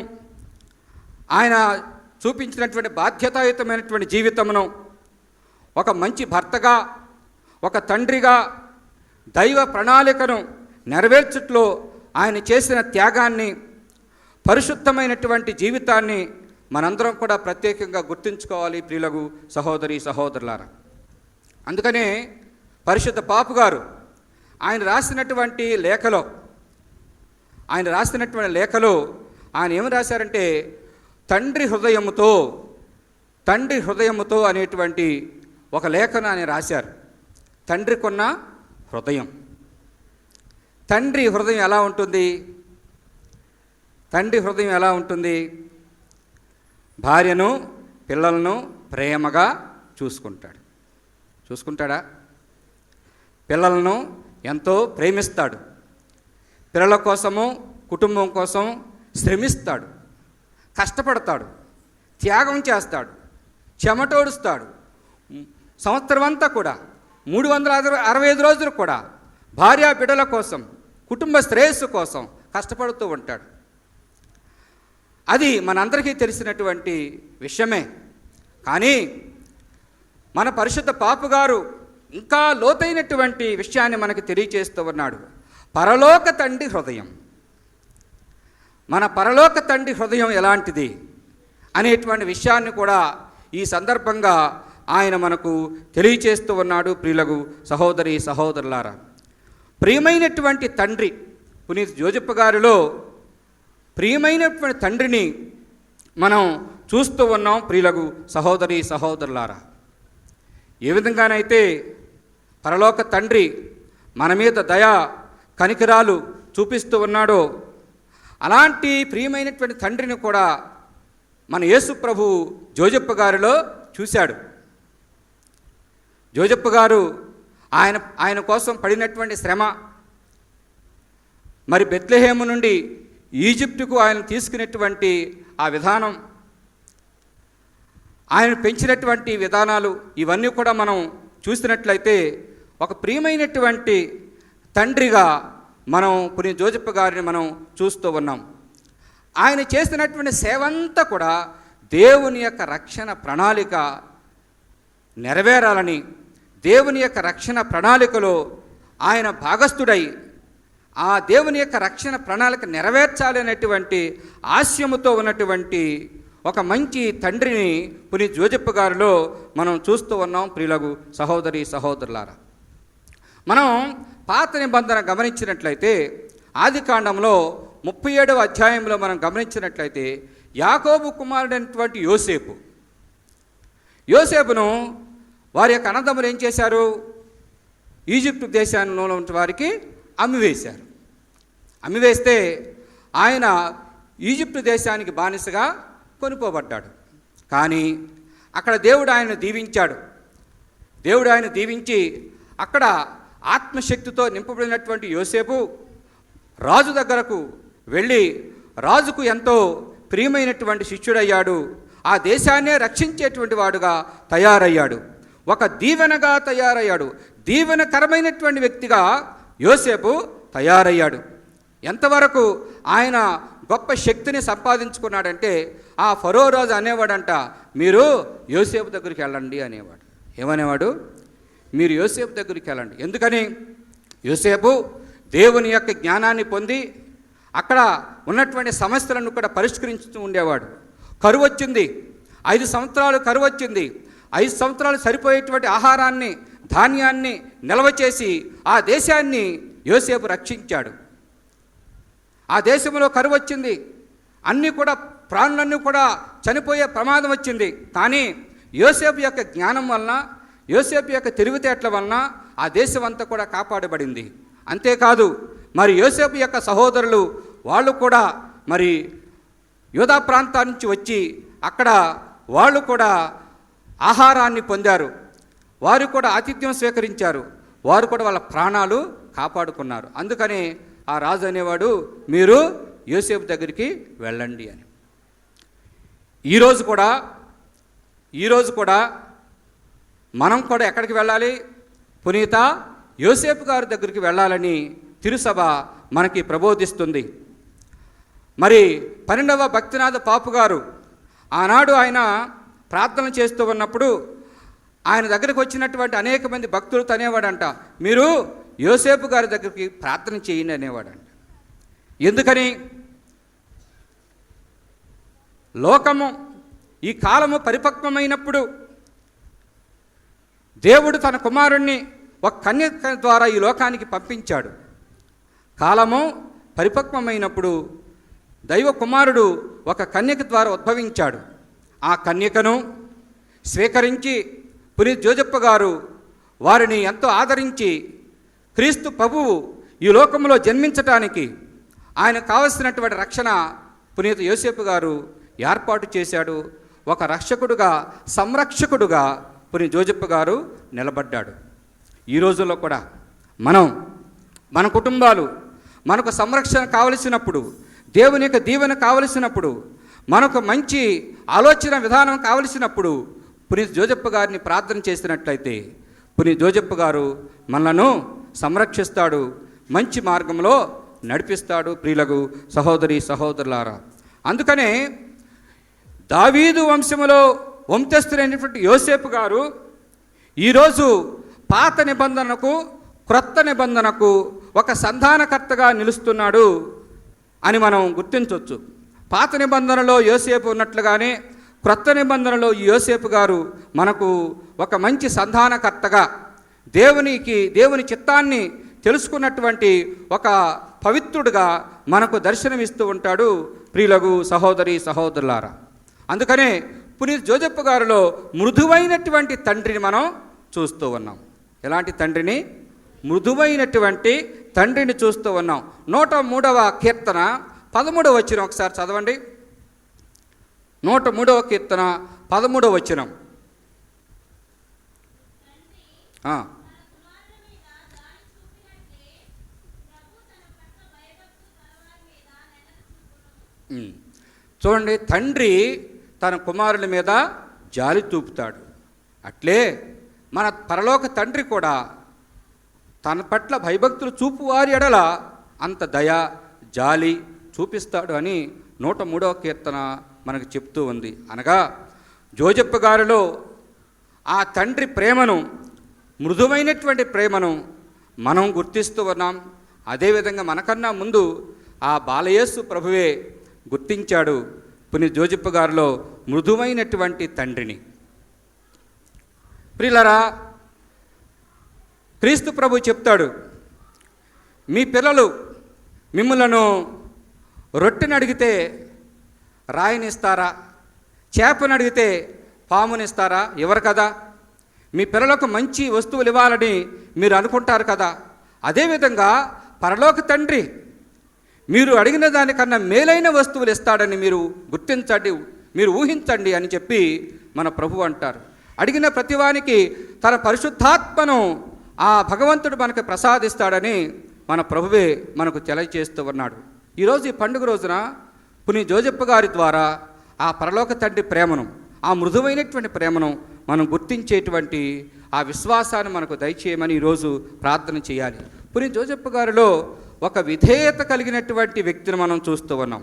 ఆయన చూపించినటువంటి బాధ్యతాయుతమైనటువంటి జీవితమును ఒక మంచి భర్తగా, ఒక తండ్రిగా, దైవ ప్రణాళికను నెరవేర్చుట్లో ఆయన చేసిన త్యాగాన్ని, పరిశుద్ధమైనటువంటి జీవితాన్ని మనందరం కూడా ప్రత్యేకంగా గుర్తుంచుకోవాలి. ప్రియులకు సహోదరి సహోదరులారా, అందుకనే పరిశుద్ధ పాపు గారు ఆయన రాసినటువంటి లేఖలో ఆయన ఏమి రాశారంటే, తండ్రి హృదయముతో అనేటువంటి ఒక లేఖను ఆయన రాశారు. తండ్రికున్న హృదయం, తండ్రి హృదయం ఎలా ఉంటుంది? తండ్రి హృదయం ఎలా ఉంటుంది? భార్యను, పిల్లలను ప్రేమగా చూసుకుంటాడా? పిల్లలను ఎంతో ప్రేమిస్తాడు, పిల్లల కోసము, కుటుంబం కోసం శ్రమిస్తాడు, కష్టపడతాడు, త్యాగం చేస్తాడు, చెమటోడుస్తాడు. సంవత్సరం అంతా కూడా 365 రోజులు కూడా భార్య బిడ్డల కోసం, కుటుంబ శ్రేయస్సు కోసం కష్టపడుతూ ఉంటాడు. అది మనందరికీ తెలిసినటువంటి విషయమే. కానీ మన పరిశుద్ధ పాపు గారు ఇంకా లోతైనటువంటి విషయాన్ని మనకు తెలియచేస్తూ ఉన్నాడు. పరలోక తండ్రి హృదయం, మన పరలోక తండ్రి హృదయం ఎలాంటిది అనేటువంటి విషయాన్ని కూడా ఈ సందర్భంగా ఆయన మనకు తెలియచేస్తూ ఉన్నాడు. ప్రియులకు సహోదరి సహోదరులారా, ప్రియమైనటువంటి తండ్రి పునీత్ జోజప్ప గారిలో ప్రియమైనటువంటి తండ్రిని మనం చూస్తూ ఉన్నాం. ప్రియులకు సహోదరి సహోదరులారా, ఏ విధంగానైతే పరలోక తండ్రి మన మీద దయ కనికరాలు చూపిస్తూ ఉన్నాడో, అలాంటి ప్రియమైనటువంటి తండ్రిని కూడా మన యేసు ప్రభు జోజప్ప గారిలో చూశాడు. జోజప్ప గారు ఆయన కోసం పడినటువంటి శ్రమ, మరి బెత్లెహేము నుండి ఈజిప్టుకు ఆయన తీసుకున్నటువంటి ఆ విధానం, ఆయన పెంచినటువంటి విధానాలు, ఇవన్నీ కూడా మనం చూసినట్లయితే ఒక ప్రియమైనటువంటి తండ్రిగా మనం పునీత్ జోజప్ప గారిని మనం చూస్తూ ఉన్నాం. ఆయన చేసినటువంటి సేవంతా కూడా దేవుని యొక్క రక్షణ ప్రణాళిక నెరవేరాలని, దేవుని యొక్క రక్షణ ప్రణాళికలో ఆయన భాగస్థుడై ఆ దేవుని యొక్క రక్షణ ప్రణాళిక నెరవేర్చాలి అనేటువంటి ఆశయముతో ఉన్నటువంటి ఒక మంచి తండ్రిని పునీత్ జోజప్ప గారిలో మనం చూస్తూ ఉన్నాం. ప్రియులకు సహోదరి సహోదరులారా, మనం పాత నిబంధన గమనించినట్లయితే ఆదికాండంలో 37వ అధ్యాయంలో మనం గమనించినట్లయితే యాకోబు కుమారుడైనటువంటి యోసేపును వారి యొక్క అన్నదమ్ములు ఏం చేశారు? ఈజిప్టు దేశంలో ఉన్న వారికి అమ్మివేశారు. అమ్మివేస్తే ఆయన ఈజిప్టు దేశానికి బానిసగా కొనుక్కోబడ్డాడు. కానీ అక్కడ దేవుడు ఆయనను దీవించాడు. దేవుడు ఆయన దీవించి అక్కడ ఆత్మశక్తితో నింపబడినటువంటి యోసేపు రాజు దగ్గరకు వెళ్ళి రాజుకు ఎంతో ప్రియమైనటువంటి శిష్యుడయ్యాడు. ఆ దేశాన్నే రక్షించేటువంటి వాడుగా తయారయ్యాడు. ఒక దీవెనగా తయారయ్యాడు. దీవెనకరమైనటువంటి వ్యక్తిగా యోసేపు తయారయ్యాడు. ఎంతవరకు ఆయన గొప్ప శక్తిని సంపాదించుకున్నాడంటే ఆ ఫరో రాజు అనేవాడంట, మీరు యోసేపు దగ్గరికి వెళ్ళండి అనేవాడు. ఏమనేవాడు? మీరు యోసేపు దగ్గరికి వెళ్ళండి. ఎందుకని? యోసేపు దేవుని యొక్క జ్ఞానాన్ని పొంది అక్కడ ఉన్నటువంటి సమస్యలను కూడా పరిష్కరించుతూ ఉండేవాడు. కరువు వచ్చింది, 5 సంవత్సరాలు కరువు వచ్చింది. 5 సంవత్సరాలు సరిపోయేటువంటి ఆహారాన్ని, ధాన్యాన్ని నిల్వ చేసి ఆ దేశాన్ని యోసేపు రక్షించాడు. ఆ దేశంలో కరువు వచ్చింది, అన్నీ కూడా ప్రాణులన్నీ కూడా చనిపోయే ప్రమాదం వచ్చింది. కానీ యోసేపు యొక్క జ్ఞానం వలన, యోసేపు యొక్క తెలివితేటల వలన ఆ దేశం అంతా కూడా కాపాడబడింది. అంతేకాదు మరి యోసేపు యొక్క సహోదరులు వాళ్ళు కూడా మరి యూదా ప్రాంతాల నుంచి వచ్చి అక్కడ వాళ్ళు కూడా ఆహారాన్ని పొందారు. వారు కూడా ఆతిథ్యం స్వీకరించారు. వారు కూడా వాళ్ళ ప్రాణాలు కాపాడుకున్నారు. అందుకని ఆ రాజు అనేవాడు, మీరు యోసేపు దగ్గరికి వెళ్ళండి అని. ఈరోజు కూడా మనం కూడా ఎక్కడికి వెళ్ళాలి? పునీత యోసేపు గారి దగ్గరికి వెళ్ళాలని తిరుసభ మనకి ప్రబోధిస్తుంది. మరి 12వ భక్తినాథ పాపు గారు ఆనాడు ఆయన ప్రార్థన చేస్తూ ఉన్నప్పుడు ఆయన దగ్గరికి వచ్చినటువంటి అనేక మంది భక్తులు అనేవాడంట, మీరు యోసేపు గారి దగ్గరికి ప్రార్థన చేయండి అనేవాడంట. ఎందుకని? లోకము ఈ కాలము పరిపక్వమైనప్పుడు దేవుడు తన కుమారుణ్ణి ఒక కన్యక ద్వారా ఈ లోకానికి పంపించాడు. కాలము పరిపక్వమైనప్పుడు దైవ కుమారుడు ఒక కన్యక ద్వారా ఉద్భవించాడు. ఆ కన్యకను స్వీకరించి పునీత్ జోజప్ప గారు వారిని ఎంతో ఆదరించి క్రీస్తు ప్రభువు ఈ లోకంలో జన్మించటానికి ఆయన కావలసినటువంటి రక్షణ పునీత యోసేపు గారు ఏర్పాటు చేశాడు. ఒక రక్షకుడుగా, సంరక్షకుడుగా పునీత్ జోజప్ప గారు నిలబడ్డాడు. ఈ రోజుల్లో కూడా మన కుటుంబాలు మనకు సంరక్షణ కావలసినప్పుడు, దేవుని యొక్క దీవెన కావలసినప్పుడు, మనకు మంచి ఆలోచన విధానం కావలసినప్పుడు పునీత్ జోజప్ప గారిని ప్రార్థన చేసినట్లయితే పునీత్ జోజప్ప గారు మనలను సంరక్షిస్తాడు, మంచి మార్గంలో నడిపిస్తాడు. ప్రియులకు సహోదరి సహోదరులారా, అందుకనే దావీదు వంశములో వంశస్థులైనటువంటి యోసేపు గారు ఈరోజు పాత నిబంధనకు, క్రొత్త నిబంధనకు ఒక సంధానకర్తగా నిలుస్తున్నాడు. అని మనం గుర్తించవచ్చు. పాత నిబంధనలో యోసేపు ఉన్నట్లుగానే క్రొత్త నిబంధనలో ఈ యోసేపు గారు మనకు ఒక మంచి సంధానకర్తగా దేవుని చిత్తాన్ని తెలుసుకున్నటువంటి ఒక పవిత్రుడుగా మనకు దర్శనమిస్తూ ఉంటాడు ప్రియులగు సహోదరి సహోదరులారా. అందుకనే పునీత్ జోసెఫ్ గారిలో మృదువైనటువంటి తండ్రిని మనం చూస్తూ ఉన్నాం. ఎలాంటి తండ్రిని? మృదువైనటువంటి తండ్రిని చూస్తూ ఉన్నాం. 103వ కీర్తన 13వ వచనం ఒకసారి చదవండి. 103వ కీర్తన 13వ వచనం. చూడండి, తండ్రి తన కుమారుల మీద జాలి చూపుతాడు. అట్లే మన పరలోక తండ్రి కూడా తన పట్ల భయభక్తులు చూపువారి ఎడల అంత దయ జాలి చూపిస్తాడు అని 103వ కీర్తన మనకు చెప్తూ ఉంది. అనగా జోజప్ప గారిలో ఆ తండ్రి ప్రేమను, మృదువైనటువంటి ప్రేమను మనం గుర్తిస్తూ ఉన్నాం. అదేవిధంగా మనకన్నా ముందు ఆ బాలయేసు ప్రభువే గుర్తించాడు పునీత్ జోజప్ప గారిలో మృదువైనటువంటి తండ్రిని. ప్రియులారా, క్రీస్తు ప్రభు చెప్తాడు, మీ పిల్లలు మిమ్ములను రొట్టెని అడిగితే రాయినిస్తారా, చేపను అడిగితే పామునిస్తారా? ఎవరు కదా. మీ పిల్లలకు మంచి వస్తువులు ఇవ్వాలని మీరు అనుకుంటారు కదా. అదేవిధంగా పరలోక తండ్రి మీరు అడిగిన దానికన్నా మేలైన వస్తువులు ఇస్తాడని మీరు గుర్తించండి, మీరు ఊహించండి అని చెప్పి మన ప్రభు అంటారు. అడిగిన ప్రతివానికి తన పరిశుద్ధాత్మను ఆ భగవంతుడు మనకు ప్రసాదిస్తాడని మన ప్రభువే మనకు తెలియజేస్తూ ఉన్నాడు. ఈరోజు ఈ పండుగ రోజున పునీత్ జోజప్ప గారి ద్వారా ఆ పరలోక తండ్రి ప్రేమను, ఆ మృదువైనటువంటి ప్రేమను మనం గుర్తించేటువంటి ఆ విశ్వాసాన్ని మనకు దయచేయమని ఈరోజు ప్రార్థన చేయాలి. పునీత్ జోజప్ప గారిలో ఒక విధేయత కలిగినటువంటి వ్యక్తిని మనం చూస్తూ ఉన్నాం.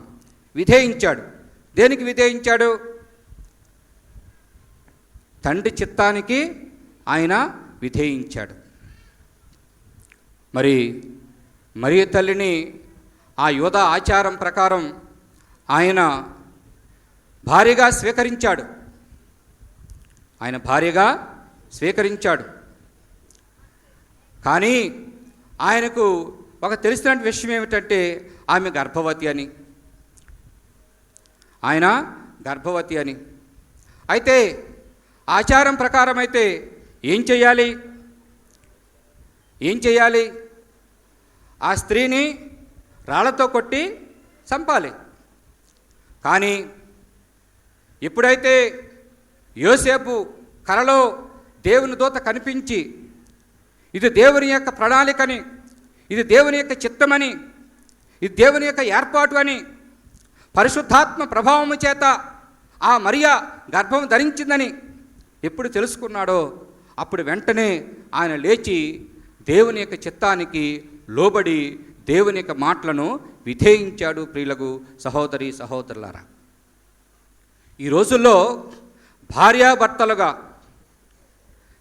విధేయించాడు. దేనికి విధేయించాడు? తండ్రి చిత్తానికి ఆయన విధేయించాడు. మరియ తల్లిని ఆ యూదా ఆచారం ప్రకారం ఆయన భార్యగా స్వీకరించాడు. కానీ ఆయనకు ఒక తెలిసిన విషయం ఏమిటంటే ఆమె గర్భవతి అని. అయితే ఆచారం ప్రకారం అయితే ఏం చేయాలి? ఆ స్త్రీని రాళ్లతో కొట్టి చంపాలి. కానీ ఎప్పుడైతే యోసేపు కలలో దేవుని దూత కనిపించి ఇది దేవుని యొక్క ప్రణాళికని, ఇది దేవుని యొక్క చిత్తమని, ఇది దేవుని యొక్క ఏర్పాటు అని, పరిశుద్ధాత్మ ప్రభావము చేత ఆ మరియా గర్భం ధరించిందని ఎప్పుడు తెలుసుకున్నాడో అప్పుడు వెంటనే ఆయన లేచి దేవుని యొక్క చిత్తానికి లోబడి దేవుని యొక్క మాటలను విధేయించాడు. ప్రియులకు సహోదరి సహోదరులారా, ఈ రోజుల్లో భార్యాభర్తలుగా,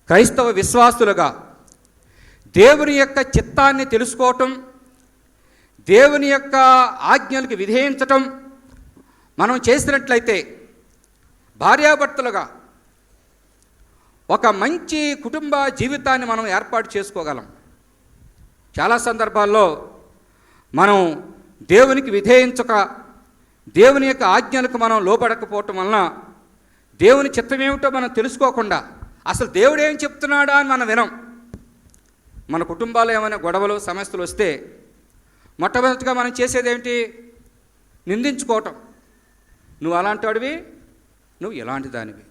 క్రైస్తవ విశ్వాసులుగా దేవుని యొక్క చిత్తాన్ని తెలుసుకోవటం, దేవుని యొక్క ఆజ్ఞలకు విధేయించటం మనం చేసినట్లయితే భార్యాభర్తలుగా ఒక మంచి కుటుంబ జీవితాన్ని మనం ఏర్పాటు చేసుకోగలం. చాలా సందర్భాల్లో మనం దేవునికి విధేయించక, దేవుని యొక్క ఆజ్ఞలకు మనం లోబడకపోవటం వలన దేవుని చిత్తం ఏమిటో మనం తెలుసుకోకుండా అసలు దేవుడు ఏం చెప్తున్నాడా అని మనం వినం. మన కుటుంబాల్లో ఏమైనా గొడవలు సమస్యలు వస్తే మొట్టమొదటిగా మనం చేసేది ఏమిటి? నిందించుకోవటం. నువ్వు అలాంటి వాడివి, నువ్వు ఇలాంటి దానివి,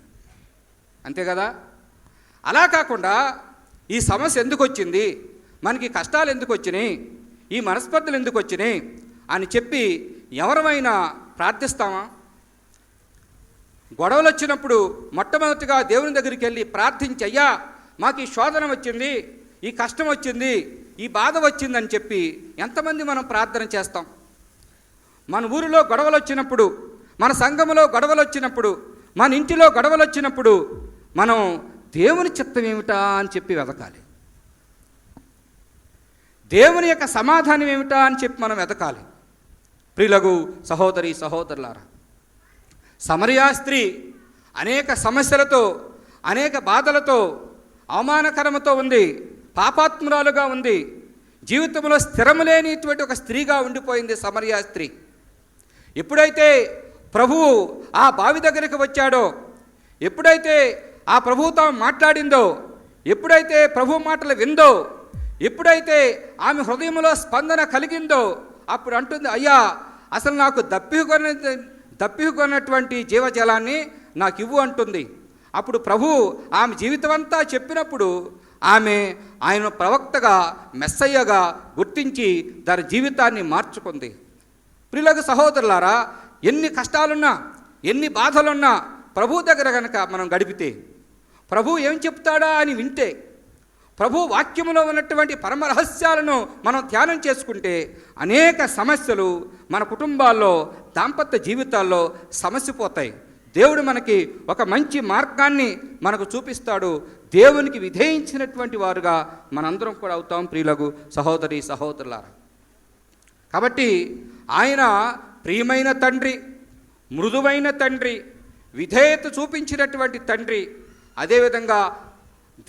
అంతే కదా. అలా కాకుండా ఈ సమస్య ఎందుకు వచ్చింది, మనకి కష్టాలు ఎందుకు వచ్చినాయి, ఈ మనస్పర్ధలు ఎందుకు వచ్చినాయి అని చెప్పి ఎవరమైనా ప్రార్థిస్తామా? గొడవలు వచ్చినప్పుడు మొట్టమొదటిగా దేవుని దగ్గరికి వెళ్ళి ప్రార్థించి, అయ్యా మాకు ఈ శోధన వచ్చింది, ఈ కష్టం వచ్చింది, ఈ బాధ వచ్చిందని చెప్పి ఎంతమంది మనం ప్రార్థన చేస్తాం? మన ఊరిలో గొడవలు వచ్చినప్పుడు, మన సంఘములో గొడవలు వచ్చినప్పుడు, మన ఇంటిలో గొడవలు వచ్చినప్పుడు మనం దేవుని చిత్తం ఏమిటా అని చెప్పి వెతకాలి. దేవుని యొక్క సమాధానం ఏమిటా అని చెప్పి మనం వెతకాలి. ప్రియులగు సహోదరి సహోదరులారా, సమరయా స్త్రీ అనేక సమస్యలతో, అనేక బాధలతో, అవమానకరముతో ఉంది, పాపాత్మురాలుగా ఉంది, జీవితంలో స్థిరము లేనిటువంటి ఒక స్త్రీగా ఉండిపోయింది సమరయా స్త్రీ. ఎప్పుడైతే ప్రభువు ఆ బావి దగ్గరికి వచ్చాడో, ఎప్పుడైతే ఆ ప్రభువుతో మాట్లాడిందో, ఎప్పుడైతే ప్రభు మాటలు విందో, ఎప్పుడైతే ఆమె హృదయంలో స్పందన కలిగిందో, అప్పుడు అంటుంది, అయ్యా అసలు నాకు దప్పికొన్నటువంటి జీవజలాన్ని నాకు ఇవ్వు అంటుంది. అప్పుడు ప్రభు ఆమె జీవితం అంతా చెప్పినప్పుడు ఆయన ప్రవక్తగా, మెస్సయ్యగా గుర్తించి దాని జీవితాన్ని మార్చుకుంది. ప్రియులకు సహోదరులారా, ఎన్ని కష్టాలున్నా, ఎన్ని బాధలున్నా ప్రభు దగ్గర కనుక మనం గడిపితే, ప్రభు ఏం చెప్తాడా అని వింటే, ప్రభు వాక్యములో ఉన్నటువంటి పరమ రహస్యాలను మనం ధ్యానం చేసుకుంటే అనేక సమస్యలు మన కుటుంబాల్లో, దాంపత్య జీవితాల్లో సమస్యపోతాయి. దేవుడు మనకి ఒక మంచి మార్గాన్ని మనకు చూపిస్తాడు. దేవునికి విధేయించినటువంటి వారుగా మనందరం కూడా అవుతాం ప్రియులకు సహోదరి సహోదరులారా. కాబట్టి ఆయన ప్రియమైన తండ్రి, మృదువైన తండ్రి, విధేయత చూపించినటువంటి తండ్రి, అదేవిధంగా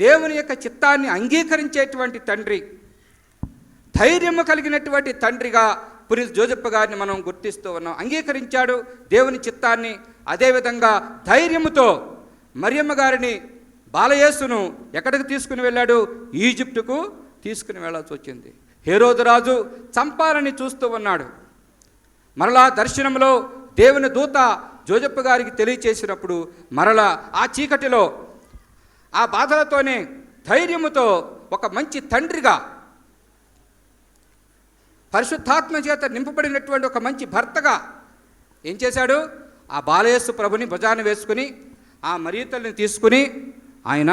దేవుని యొక్క చిత్తాన్ని అంగీకరించేటువంటి తండ్రి, ధైర్యము కలిగినటువంటి తండ్రిగా పునీత్ జోసెఫ్ గారిని మనం గుర్తిస్తూ ఉన్నాం. అంగీకరించాడు దేవుని చిత్తాన్ని. అదేవిధంగా ధైర్యముతో మరియమ్మ గారిని, బాలయేసును ఎక్కడికి తీసుకుని వెళ్ళాడు? ఈజిప్టుకు తీసుకుని వెళ్ళాల్సి వచ్చింది. హేరోదు రాజు చంపాలని చూస్తూ ఉన్నాడు. మరలా దర్శనంలో దేవుని దూత జోసెఫ్ గారికి తెలియచేసినప్పుడు మరలా ఆ చీకటిలో, ఆ బాధలతోనే ధైర్యముతో ఒక మంచి తండ్రిగా, పరిశుద్ధాత్మ చేత నింపబడినటువంటి ఒక మంచి భర్తగా ఏం చేశాడు? ఆ బాలయేసు ప్రభుని భుజాన్ని వేసుకుని, ఆ మరియతల్ని తీసుకుని ఆయన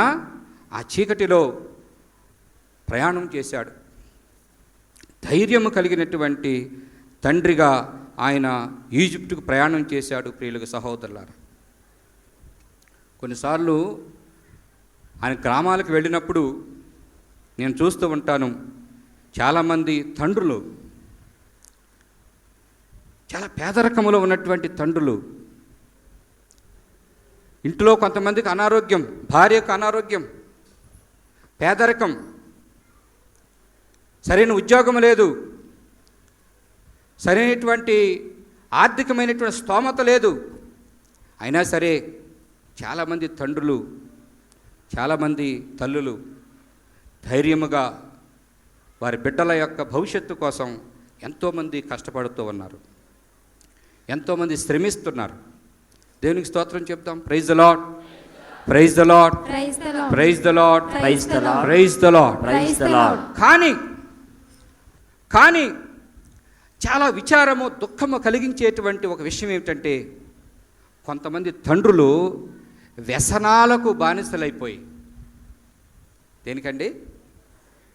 ఆ చీకటిలో ప్రయాణం చేశాడు. ధైర్యము కలిగినటువంటి తండ్రిగా ఆయన ఈజిప్టుకు ప్రయాణం చేశాడు. ప్రియులకు సహోదరులారా, కొన్నిసార్లు ఆయన గ్రామాలకు వెళ్ళినప్పుడు నేను చూస్తూ ఉంటాను, చాలామంది తండ్రులు, చాలా పేదరికంలో ఉన్నటువంటి తండ్రులు, ఇంట్లో కొంతమందికి అనారోగ్యం, భార్యకు అనారోగ్యం, పేదరికం, సరైన ఉద్యోగం లేదు, సరైనటువంటి ఆర్థికమైనటువంటి స్తోమత లేదు. అయినా సరే చాలామంది తండ్రులు, చాలామంది తల్లులు ధైర్యముగా వారి బిడ్డల యొక్క భవిష్యత్తు కోసం ఎంతోమంది కష్టపడుతూ ఉన్నారు, ఎంతోమంది శ్రమిస్తున్నారు. దేవునికి స్తోత్రం చెప్తాం. Praise the Lord, praise the Lord, praise the Lord, praise the Lord, praise the Lord, praise the Lord, praise the Lord. కానీ చాలా విచారము, దుఃఖము కలిగించేటువంటి ఒక విషయం ఏమిటంటే, కొంతమంది తండ్రులు వ్యసనాలకు బానిసలైపోయి, దేనికండి?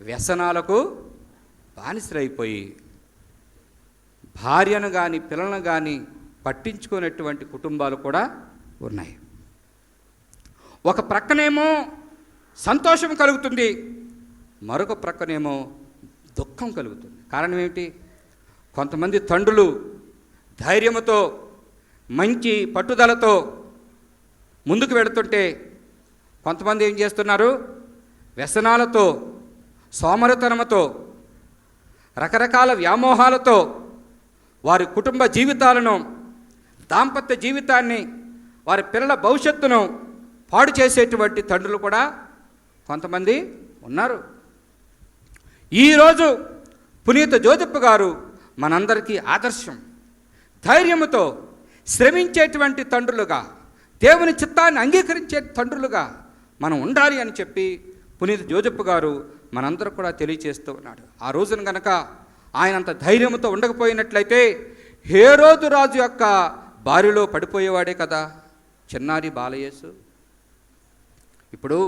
వ్యసనాలకు బానిసలైపోయి భార్యను కానీ పిల్లలను కానీ పట్టించుకునేటువంటి కుటుంబాలు కూడా ఉన్నాయి. ఒక ప్రక్కనేమో సంతోషం కలుగుతుంది, మరొక ప్రక్కనేమో దుఃఖం కలుగుతుంది. కారణం ఏమిటి? కొంతమంది తండ్రులు ధైర్యముతో, మంచి పట్టుదలతో ముందుకు వెళుతుంటే, కొంతమంది ఏం చేస్తున్నారు? వ్యసనాలతో, సోమరితనముతో, రకరకాల వ్యామోహాలతో వారి కుటుంబ జీవితాలను, దాంపత్య జీవితాన్ని, వారి పిల్లల భవిష్యత్తును పాడు చేసేటువంటి తండ్రులు కూడా కొంతమంది ఉన్నారు. ఈరోజు పునీత జోసెఫ్ గారు మనందరికీ ఆదర్శం. ధైర్యముతో శ్రమించేటువంటి తండ్రులుగా, దేవుని చిత్తాన్ని అంగీకరించే తండ్రులుగా మనం ఉండాలి అని చెప్పి పునీత జోసెఫ్ గారు మనందరూ కూడా తెలియచేస్తూ ఉన్నాడు. ఆ రోజున కనుక ఆయన అంత ధైర్యంతో ఉండకపోయినట్లయితే హేరోదు రాజు యొక్క బారిలో పడిపోయేవాడే కదా చిన్నారి బాలయేసు. ఇప్పుడు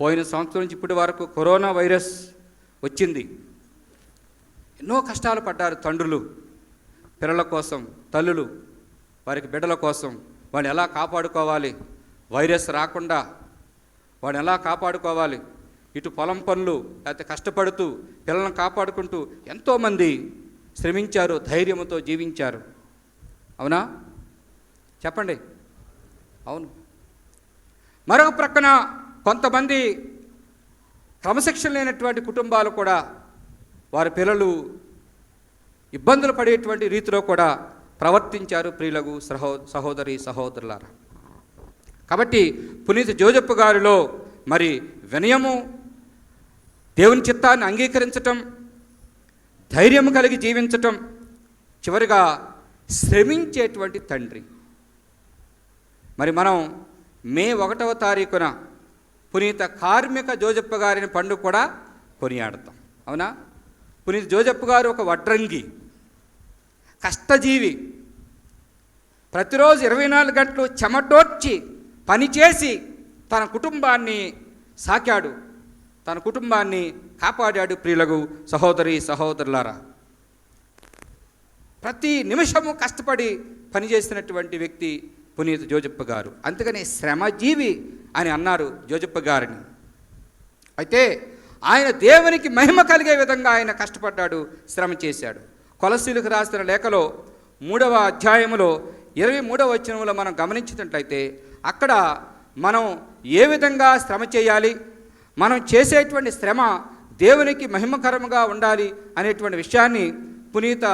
పోయిన సంవత్సరం నుంచి ఇప్పటి వరకు కరోనా వైరస్ వచ్చింది. ఎన్నో కష్టాలు పడ్డారు తండ్రులు, పిల్లల కోసం, తల్లులు వారికి బిడ్డల కోసం. వాడిని ఎలా కాపాడుకోవాలి, వైరస్ రాకుండా వాడిని ఎలా కాపాడుకోవాలి, ఇటు పొలం పనులు లేకపోతే కష్టపడుతూ పిల్లలను కాపాడుకుంటూ ఎంతోమంది శ్రమించారు, ధైర్యంతో జీవించారు. అవునా? చెప్పండి. అవును. మరొక ప్రక్కన కొంతమంది క్రమశిక్షణ లేనటువంటి కుటుంబాలు కూడా వారి పిల్లలు ఇబ్బందులు పడేటువంటి రీతిలో కూడా ప్రవర్తించారు. ప్రియులకు సహోదరి సహోదరులారా, కాబట్టి పునీత జోజప్ప గారిలో మరి వినయము, దేవుని చిత్తాన్ని అంగీకరించటం, ధైర్యం కలిగి జీవించటం, చివరిగా శ్రమించేటువంటి తండ్రి. మరి మనం మే 1వ తారీఖున పునీత కార్మిక జోజప్ప గారిని పండుగ కూడా కొనియాడతాం. అవునా? పునీత జోజప్ప గారు ఒక వడ్రంగి, కష్టజీవి. ప్రతిరోజు 24 గంటలు చెమటోడ్చి పనిచేసి తన కుటుంబాన్ని సాకాడు, తన కుటుంబాన్ని కాపాడాడు. ప్రియులకు సహోదరి సహోదరులారా, ప్రతి నిమిషము కష్టపడి పనిచేసినటువంటి వ్యక్తి పునీత జోజప్ప గారు. అందుకని శ్రమజీవి అని అన్నారు జోజప్ప గారిని. అయితే ఆయన దేవునికి మహిమ కలిగే విధంగా ఆయన కష్టపడ్డాడు, శ్రమ చేశాడు. కొలసీలకు రాసిన లేఖలో 3వ అధ్యాయములో 23వ వచనంలో మనం గమనించినట్లయితే అక్కడ మనం ఏ విధంగా శ్రమ చేయాలి, మనం చేసేటువంటి శ్రమ దేవునికి మహిమకరంగా ఉండాలి అనేటువంటి విషయాన్ని పునీత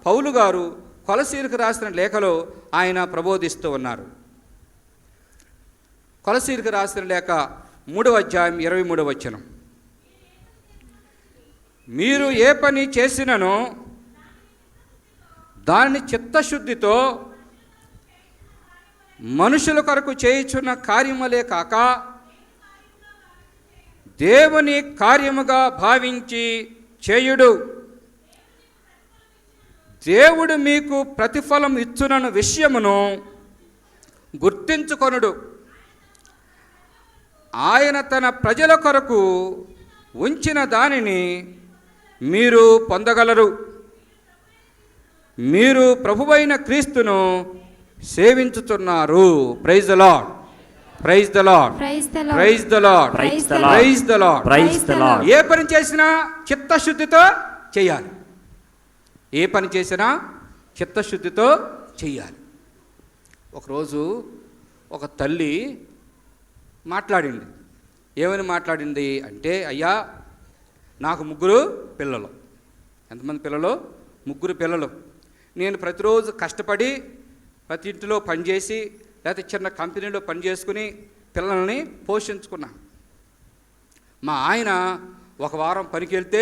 పౌలు గారు కొలసీలకు రాసిన లేఖలో ఆయన ప్రబోధిస్తూ ఉన్నారు. కొలసీలకు రాసిన లేఖ 3వ అధ్యాయం 23వ వచనం, మీరు ఏ పని చేసిననో దానిని చిత్తశుద్ధితో మనుషుల కొరకు చేయుచున్న కార్యములే కాక దేవుని కార్యముగా భావించి చేయుడు. దేవుడు మీకు ప్రతిఫలం ఇచ్చునన్న విషయమును గుర్తించుకొనుడు. ఆయన తన ప్రజల కొరకు ఉంచిన దానిని మీరు పొందగలరు. మీరు ప్రభువైన క్రీస్తును సేవించుతున్నారు. Praise the Lord, praise the Lord, praise the Lord, praise the Lord, praise the Lord. ఏ పని చేసినా చిత్తశుద్ధితో చేయాలి. ఏ పని చేసినా చిత్తశుద్ధితో చేయాలి. ఒకరోజు ఒక తల్లి మాట్లాడింది. ఏమని మాట్లాడింది అంటే, అయ్యా నాకు 3 పిల్లలు. ఎంతమంది పిల్లలు? 3 పిల్లలు. నేను ప్రతిరోజు కష్టపడి ప్రతి ఇంటిలో పనిచేసి లేకపోతే చిన్న కంపెనీలో పనిచేసుకుని పిల్లల్ని పోషించుకున్నా. మా ఆయన ఒక వారం పనికి వెళ్తే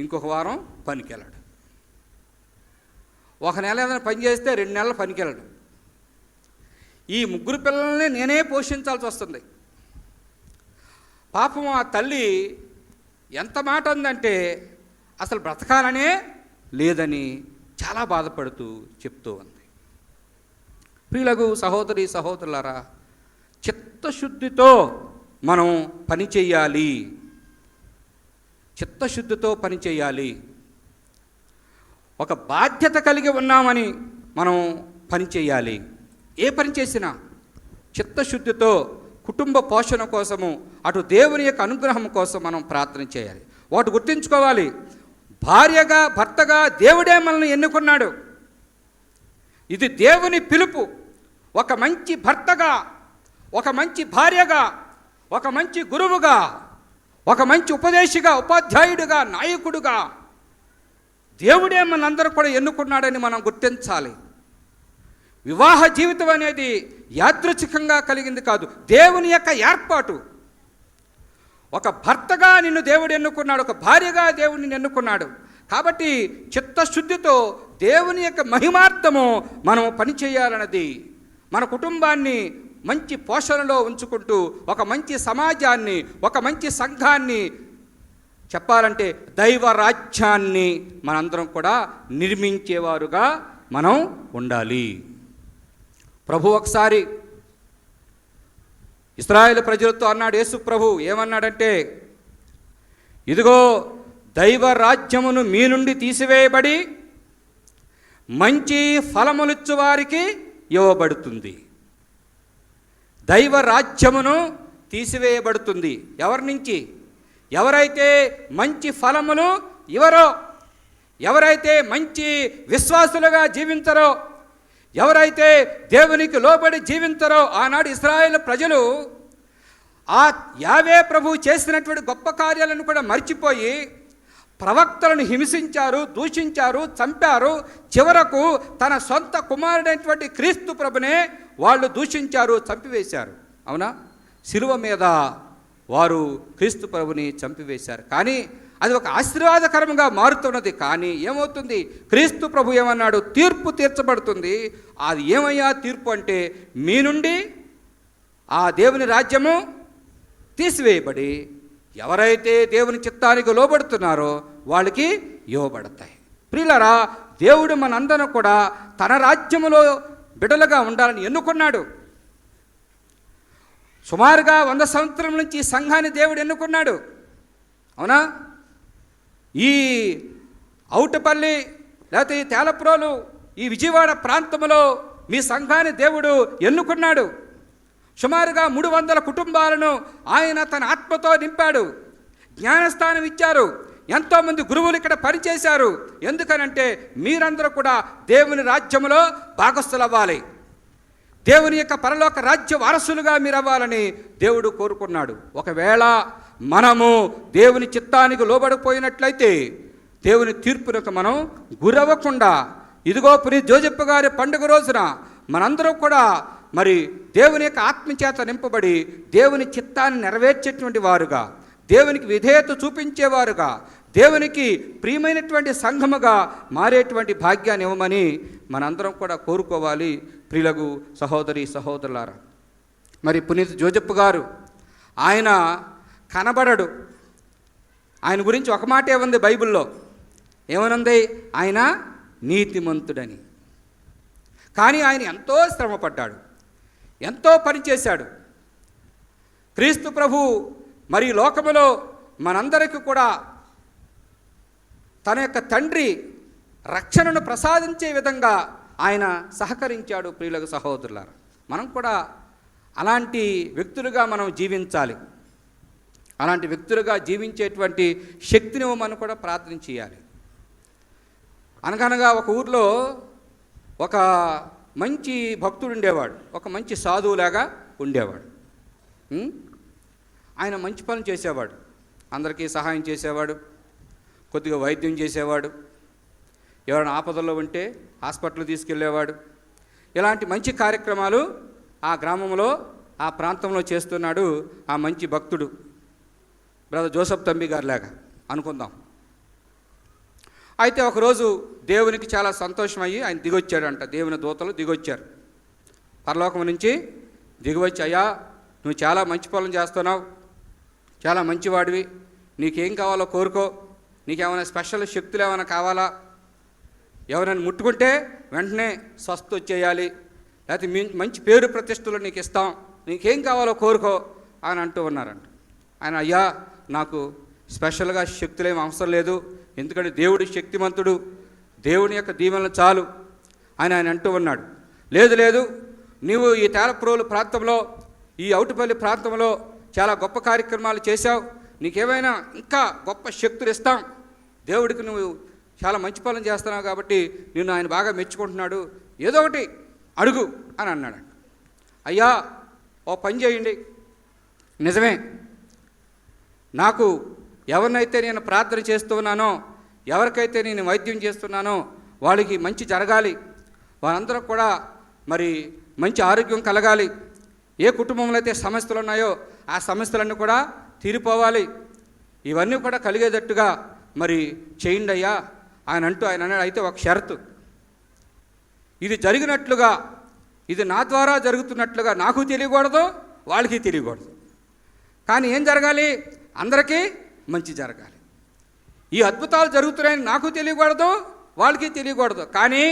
ఇంకొక వారం పనికి వెళ్ళాడు. ఒక నెల ఏదైనా పని చేస్తే 2 నెలలు పనికి వెళ్ళాడు. ఈ 3 పిల్లల్ని నేనే పోషించాల్సి వస్తుంది. పాపం ఆ తల్లి ఎంత మాట ఉందంటే అసలు బ్రతకాలనే లేదని చాలా బాధపడుతూ చెప్తూ ఉంది. ప్రియులకు సహోదరి సహోదరులారా, చిత్తశుద్ధితో మనం పని చేయాలి. చిత్తశుద్ధితో పని చేయాలి. ఒక బాధ్యత కలిగి ఉన్నామని మనం పని చేయాలి. ఏ పని చేసినా చిత్తశుద్ధితో కుటుంబ పోషణ కోసము, అటు దేవుని యొక్క అనుగ్రహం కోసం మనం ప్రార్థన చేయాలి. వాటి గుర్తుంచుకోవాలి. భార్యగా భర్తగా దేవుడే మనల్ని ఎన్నుకున్నాడు. ఇది దేవుని పిలుపు. ఒక మంచి భర్తగా, ఒక మంచి భార్యగా, ఒక మంచి గురువుగా, ఒక మంచి ఉపదేశిగా, ఉపాధ్యాయుడిగా, నాయకుడుగా దేవుడే మనందరూ కూడా ఎన్నుకున్నాడని మనం గుర్తించాలి. వివాహ జీవితం అనేది యాదృచ్ఛికంగా కలిగింది కాదు, దేవుని యొక్క ఏర్పాటు. ఒక భర్తగా నిన్ను దేవుడు ఎన్నుకున్నాడు, ఒక భార్యగా దేవుడు నిన్ను ఎన్నుకున్నాడు. కాబట్టి చిత్తశుద్ధితో దేవుని యొక్క మహిమార్థము మనం పనిచేయాలన్నది, మన కుటుంబాన్ని మంచి పోషణలో ఉంచుకుంటూ ఒక మంచి సమాజాన్ని, ఒక మంచి సంఘాన్ని, చెప్పాలంటే దైవ రాజ్యాన్ని మనందరం కూడా నిర్మించేవారుగా మనం ఉండాలి. ప్రభు ఒకసారి ఇశ్రాయేలు ప్రజలతో అన్నాడు. యేసు ప్రభు ఏమన్నాడంటే, ఇదిగో దైవ రాజ్యమును మీ నుండి తీసివేయబడి మంచి ఫలములిచ్చు వారికి ఇవ్వబడుతుంది. దైవ రాజ్యమును తీసివేయబడుతుంది. ఎవరి నుంచి? ఎవరైతే మంచి ఫలములు ఇవ్వరో, ఎవరైతే మంచి విశ్వాసులుగా జీవించరో, ఎవరైతే దేవునికి లోబడి జీవించరో, ఆనాడు ఇశ్రాయేలు ప్రజలు ఆ యావే ప్రభువు చేసినటువంటి గొప్ప కార్యాలను కూడా మర్చిపోయి ప్రవక్తలను హింసించారు, దూషించారు, చంపారు. చివరకు తన సొంత కుమారుడైనటువంటి క్రీస్తు ప్రభునే వాళ్ళు దూషించారు, చంపివేశారు. అవునా? శిలువ మీద వారు క్రీస్తు ప్రభుని చంపివేశారు. కానీ అది ఒక ఆశీర్వాదకరంగా మారుతున్నది. కానీ ఏమవుతుంది? క్రీస్తు ప్రభు ఏమన్నాడు? తీర్పు తీర్చబడుతుంది. అది ఏమయ్యా తీర్పు అంటే, మీ నుండి ఆ దేవుని రాజ్యము తీసివేయబడి ఎవరైతే దేవుని చిత్తానికి లోబడుతున్నారో వాళ్ళకి ఇవ్వబడతాయి. ప్రియులారా, దేవుడు మనందరం కూడా తన రాజ్యములో బిడలుగా ఉండాలని ఎన్నుకున్నాడు. సుమారుగా 100 సంవత్సరం నుంచి ఈ సంఘాన్ని దేవుడు ఎన్నుకున్నాడు. అవునా? ఈ ఔటపల్లి లేకపోతే ఈ తేలప్రోలు, ఈ విజయవాడ ప్రాంతంలో మీ సంఘాన్ని దేవుడు ఎన్నుకున్నాడు. సుమారుగా 300 కుటుంబాలను ఆయన తన ఆత్మతో నింపాడు. జ్ఞానస్థానం ఇచ్చారు. ఎంతోమంది గురువులు ఇక్కడ పనిచేశారు. ఎందుకనంటే మీరందరూ కూడా దేవుని రాజ్యంలో భాగస్థులవ్వాలి, దేవుని యొక్క పరలోక రాజ్య వారసులుగా మీరు అవ్వాలని దేవుడు కోరుకున్నాడు. ఒకవేళ మనము దేవుని చిత్తానికి లోబడిపోయినట్లయితే దేవుని తీర్పునకు మనం గురవ్వకుండా, ఇదిగో పునీత్ జోసెఫ్ గారి పండుగ రోజున మనందరం కూడా మరి దేవుని యొక్క ఆత్మచేత నింపబడి దేవుని చిత్తాన్ని నెరవేర్చేటువంటి వారుగా, దేవునికి విధేయత చూపించేవారుగా, దేవునికి ప్రియమైనటువంటి సంఘముగా మారేటువంటి భాగ్యాన్ని ఇవ్వమని మనందరం కూడా కోరుకోవాలి. ప్రియులకు సహోదరి సహోదరులారా, మరి పునీత్ జోసెఫ్ గారు ఆయన కనబడడు. ఆయన గురించి ఒక మాటే ఉంది బైబిల్లో. ఏమనుంది? ఆయన నీతిమంతుడని. కానీ ఆయన ఎంతో శ్రమపడ్డాడు, ఎంతో పనిచేశాడు. క్రీస్తు ప్రభు మరి లోకములో మనందరికీ కూడా తన యొక్క తండ్రి రక్షణను ప్రసాదించే విధంగా ఆయన సహకరించాడు. ప్రియులకు సహోదరులారా, మనం కూడా అలాంటి వ్యక్తులుగా మనం జీవించాలి. అలాంటి వ్యక్తులుగా జీవించేటువంటి శక్తిని మనం కూడా ప్రార్థన చేయాలి. అనగనగా ఒక ఊర్లో ఒక మంచి భక్తుడు ఉండేవాడు, ఒక మంచి సాధువులాగా ఉండేవాడు. ఆయన మంచి పనులు చేసేవాడు, అందరికీ సహాయం చేసేవాడు, కొద్దిగా వైద్యం చేసేవాడు, ఎవరైనా ఆపదల్లో ఉంటే హాస్పిటల్ తీసుకెళ్ళేవాడు. ఇలాంటి మంచి కార్యక్రమాలు ఆ గ్రామంలో, ఆ ప్రాంతంలో చేస్తున్నాడు ఆ మంచి భక్తుడు. బ్రదర్ జోసెఫ్ తంబి గారిలాగా అనుకుందాం. అయితే ఒకరోజు దేవునికి చాలా సంతోషం అయ్యి ఆయన దిగొచ్చాడంట. దేవుని దూతలు దిగొచ్చారు, పరలోకం నుంచి దిగివచ్చి, అయ్యా నువ్వు చాలా మంచి పనులు చేస్తున్నావు, చాలా మంచివాడివి, నీకేం కావాలో కోరుకో, నీకేమైనా స్పెషల్ శక్తులు ఏమైనా కావాలా, ఎవరైనా ముట్టుకుంటే వెంటనే స్వస్థ వచ్చేయాలి, లేకపోతే మంచి పేరు ప్రతిష్టలు నీకు ఇస్తాం, నీకేం కావాలో కోరుకో అని అంటూ ఉన్నారంట. ఆయన, అయ్యా నాకు స్పెషల్గా శక్తులేం అవసరం లేదు, ఎందుకంటే దేవుడు శక్తిమంతుడు, దేవుని యొక్క దీవెనలు చాలు అని ఆయన అంటూ ఉన్నాడు. లేదు లేదు, నీవు ఈ తేలప్రోలు ప్రాంతంలో, ఈ ఔటుపల్లి ప్రాంతంలో చాలా గొప్ప కార్యక్రమాలు చేశావు, నీకేమైనా ఇంకా గొప్ప శక్తులు ఇస్తాం, దేవుడికి నువ్వు చాలా మంచి పనులు చేస్తున్నావు కాబట్టి నిన్ను ఆయన బాగా మెచ్చుకుంటున్నాడు, ఏదో ఒకటి అడుగు అని అన్నాడు. అయ్యా ఓ పని చేయండి, నిజమే నాకు ఎవరినైతే నేను ప్రార్థన చేస్తున్నానో, ఎవరికైతే నేను వైద్యం చేస్తున్నానో వాళ్ళకి మంచి జరగాలి, వారందరూ కూడా మరి మంచి ఆరోగ్యం కలగాలి, ఏ కుటుంబంలో అయితే సమస్యలు ఉన్నాయో ఆ సమస్యలన్నీ కూడా తీరిపోవాలి, ఇవన్నీ కూడా కలిగేటట్టుగా మరి చేయండి అయ్యా ఆయన అంటూ ఆయన అన్నాడు. అయితే ఒక షరతు, ఇది జరిగినట్లుగా, ఇది నా ద్వారా జరుగుతున్నట్లుగా నాకు తెలియకూడదు, వాళ్ళకి తెలియకూడదు, కానీ ఏం జరగాలి, అందరికీ మంచి జరగాలి. ఈ అద్భుతాలు జరుగుతున్నాయని నాకు తెలియకూడదు, వాళ్ళకి తెలియకూడదు, కానీ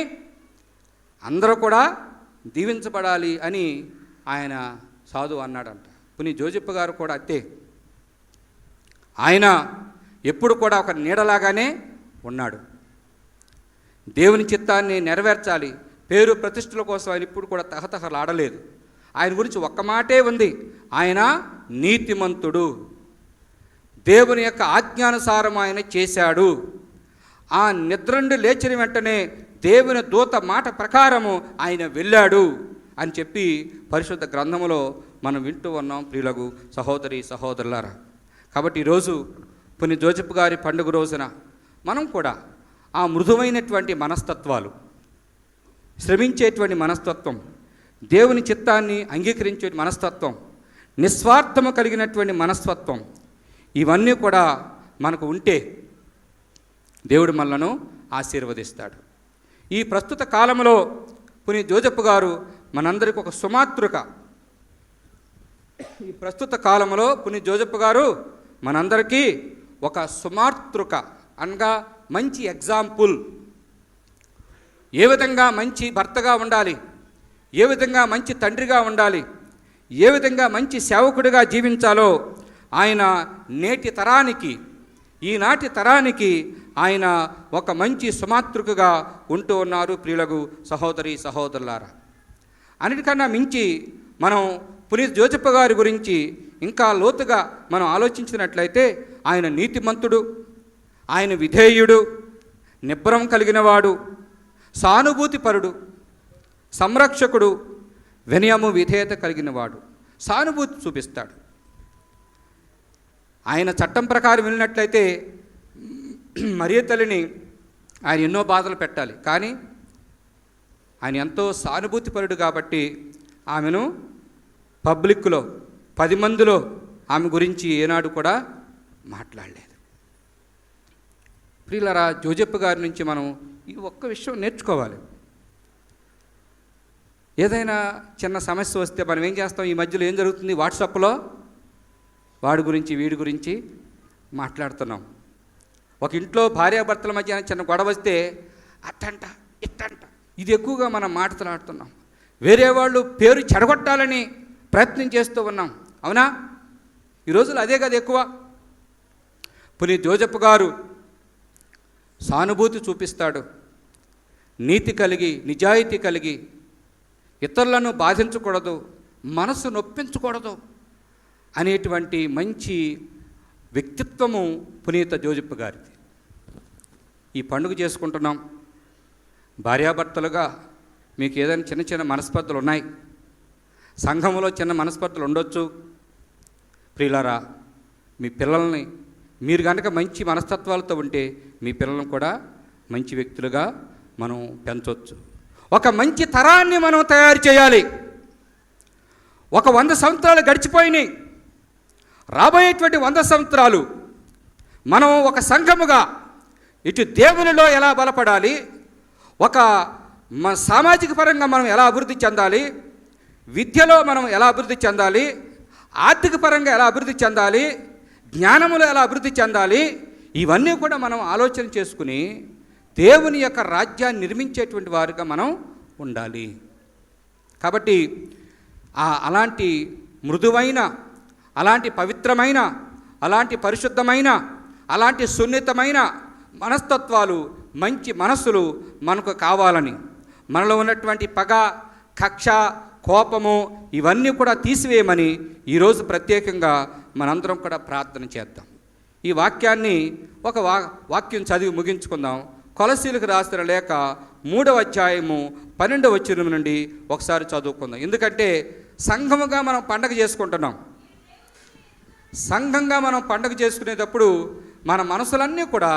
అందరూ కూడా దీవించబడాలి అని ఆయన సాధువు అన్నాడంట. పునీత్ జోసెఫ్ గారు కూడా అంతే, ఆయన ఎప్పుడు కూడా ఒక నీడలాగానే ఉన్నాడు. దేవుని చిత్తాన్ని నెరవేర్చాలి, పేరు ప్రతిష్టల కోసం ఆయన ఇప్పుడు కూడా తహతహలాడలేదు. ఆయన గురించి ఒక్క మాటే ఉంది, ఆయన నీతిమంతుడు, దేవుని యొక్క ఆజ్ఞానుసారం ఆయన చేశాడు. ఆ నిద్ర నుండి లేచిన వెంటనే దేవుని దూత మాట ప్రకారము ఆయన వెళ్ళాడు అని చెప్పి పరిశుద్ధ గ్రంథములో మనం వింటూ ఉన్నాం ప్రియులకు సహోదరి సహోదరులారా. కాబట్టి ఈరోజు పునీత్ జోసెఫ్ గారి పండుగ రోజున మనం కూడా ఆ మృదువైనటువంటి మనస్తత్వాలు, శ్రమించేటువంటి మనస్తత్వం, దేవుని చిత్తాన్ని అంగీకరించే మనస్తత్వం, నిస్వార్థము కలిగినటువంటి మనస్తత్వం, ఇవన్నీ కూడా మనకు ఉంటే దేవుడు మనలను ఆశీర్వదిస్తాడు. ఈ ప్రస్తుత కాలంలో పునీత్ జోసెఫ్ గారు మనందరికీ ఒక సుమాతృక. ఈ ప్రస్తుత కాలంలో పునీత్ జోసెఫ్ గారు మనందరికీ ఒక సుమాతృక అనగా మంచి ఎగ్జాంపుల్. ఏ విధంగా మంచి భర్తగా ఉండాలి, ఏ విధంగా మంచి తండ్రిగా ఉండాలి, ఏ విధంగా మంచి సేవకుడిగా జీవించాలో ఆయన నేటి తరానికి, ఈనాటి తరానికి ఆయన ఒక మంచి సుమాతృకగా ఉంటూ ఉన్నారు ప్రియులకు సహోదరి సహోదరులారా. అన్నిటికన్నా మించి మనం పునీత్ జోసెఫ్ గారి గురించి ఇంకా లోతుగా మనం ఆలోచించినట్లయితే ఆయన నీతిమంతుడు, ఆయన విధేయుడు, నిబ్బరం కలిగినవాడు, సానుభూతిపరుడు, సంరక్షకుడు, వినయము విధేయత కలిగినవాడు, సానుభూతి చూపిస్తాడు. ఆయన చట్టం ప్రకారం వెళ్ళినట్లయితే మరియ తల్లిని ఆయన ఎన్నో బాధలు పెట్టాలి, కానీ ఆయన ఎంతో సానుభూతిపరుడు కాబట్టి ఆమెను పబ్లిక్లో 10 మందిలో ఆమె గురించి ఏనాడు కూడా మాట్లాడలేదు. ప్రియులారా, జోసెఫ్ గారి నుంచి మనం ఈ ఒక్క విషయం నేర్చుకోవాలి. ఏదైనా చిన్న సమస్య వస్తే మనం ఏం చేస్తాం? ఈ మధ్యలో ఏం జరుగుతుంది? వాట్సాప్లో వాడి గురించి వీడి గురించి మాట్లాడుతున్నాం. ఒక ఇంట్లో భార్యాభర్తల మధ్య చిన్న గొడవ వస్తే అట్టంట ఇట్టంట, ఇది ఎక్కువగా మనం మాట్లాడుతున్నాం. వేరే వాళ్ళు పేరు చెడగొట్టాలని ప్రయత్నం చేస్తూ ఉన్నాం, అవునా? ఈ రోజులు అదే కదా ఎక్కువ. పునీత్ జోసెఫ్ గారు సానుభూతి చూపిస్తాడు, నీతి కలిగి నిజాయితీ కలిగి, ఇతరులను బాధించకూడదు, మనసు నొప్పించకూడదు అనేటువంటి మంచి వ్యక్తిత్వము పునీత జోసెఫ్ గారిది. ఈ పండుగ చేసుకుంటున్నాం. భార్యాభర్తలుగా మీకు ఏదైనా చిన్న చిన్న మనస్పర్ధలు ఉన్నాయి, సంఘంలో చిన్న మనస్పర్ధలు ఉండొచ్చు. ప్రియులారా, మీ పిల్లల్ని మీరు కనుక మంచి మనస్తత్వాలతో ఉంటే మీ పిల్లలను కూడా మంచి వ్యక్తులుగా మనం పెంచవచ్చు. ఒక మంచి తరాన్ని మనం తయారు చేయాలి. ఒక 100 సంవత్సరాలు గడిచిపోయినాయి. రాబోయేటువంటి 100 సంవత్సరాలు మనం ఒక సంఘముగా ఇటు దేవునిలో ఎలా బలపడాలి, ఒక సామాజిక పరంగా మనం ఎలా అభివృద్ధి చెందాలి, విద్యలో మనం ఎలా అభివృద్ధి చెందాలి, ఆర్థిక పరంగా ఎలా అభివృద్ధి చెందాలి, జ్ఞానములో ఎలా అభివృద్ధి చెందాలి, ఇవన్నీ కూడా మనం ఆలోచన చేసుకుని దేవుని యొక్క రాజ్యాన్ని నిర్మించేటువంటి వారుగా మనం ఉండాలి. కాబట్టి అలాంటి మృదువైన, అలాంటి పవిత్రమైన, అలాంటి పరిశుద్ధమైన, అలాంటి సున్నితమైన మనస్తత్వాలు, మంచి మనస్సులు మనకు కావాలని, మనలో ఉన్నటువంటి పగ, కక్ష, కోపము ఇవన్నీ కూడా తీసివేయమని ఈరోజు ప్రత్యేకంగా మనందరం కూడా ప్రార్థన చేద్దాం. ఈ వాక్యాన్ని ఒక వాక్యం చదివి ముగించుకుందాం. కొలసీలకు రాసిన లేఖ 3వ అధ్యాయము 12వ వచనం నుండి ఒకసారి చదువుకుందాం. ఎందుకంటే సంఘముగా మనం పండగ చేసుకుంటున్నాం. సంఘంగా మనం పండగ చేసుకునేటప్పుడు మన మనసులన్నీ కూడా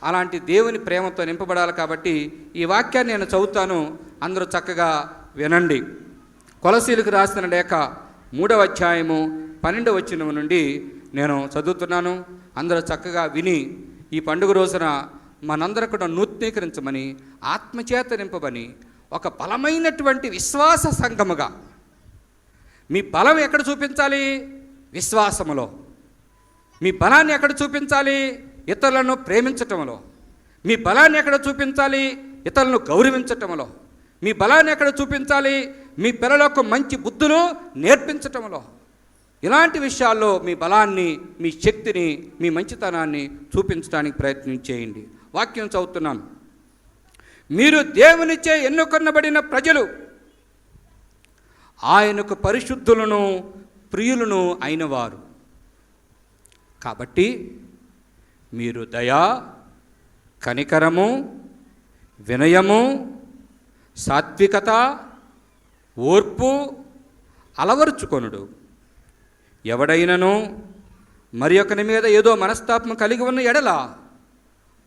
అలాంటి దేవుని ప్రేమతో నింపబడాలి. కాబట్టి ఈ వాక్యాన్ని నేను చదువుతాను, అందరూ చక్కగా వినండి. కొలసీలకు రాసిన లేఖ 3వ అధ్యాయము 12వ వచనం నుండి నేను చదువుతున్నాను. అందరూ చక్కగా విని ఈ పండుగ రోజున మనందరూ కూడా నూతనీకరించమని, ఆత్మచేత నింపమని, ఒక బలమైనటువంటి విశ్వాస సంఘముగా. మీ బలం ఎక్కడ చూపించాలి? విశ్వాసములో. మీ బలాన్ని ఎక్కడ చూపించాలి? ఇతరులను ప్రేమించటంలో. మీ బలాన్ని ఎక్కడ చూపించాలి? ఇతరులను గౌరవించటంలో. మీ బలాన్ని ఎక్కడ చూపించాలి? మీ పిల్లలకు మంచి బుద్ధులు నేర్పించటంలో. ఇలాంటి విషయాల్లో మీ బలాన్ని, మీ శక్తిని, మీ మంచితనాన్ని చూపించడానికి ప్రయత్నం చేయండి. వాక్యం చదువుతున్నాను. మీరు దేవునిచే ఎన్నుకొనబడిన ప్రజలు, ఆయనకు పరిశుద్ధులను ప్రియులను అయినవారు. కాబట్టి మీరు దయ, కనికరము, వినయము, సాత్వికత, ఓర్పు అలవరుచుకొనుడు. ఎవడైనను మరి ఒకని మీద ఏదో మనస్తాపం కలిగి ఉన్న ఎడల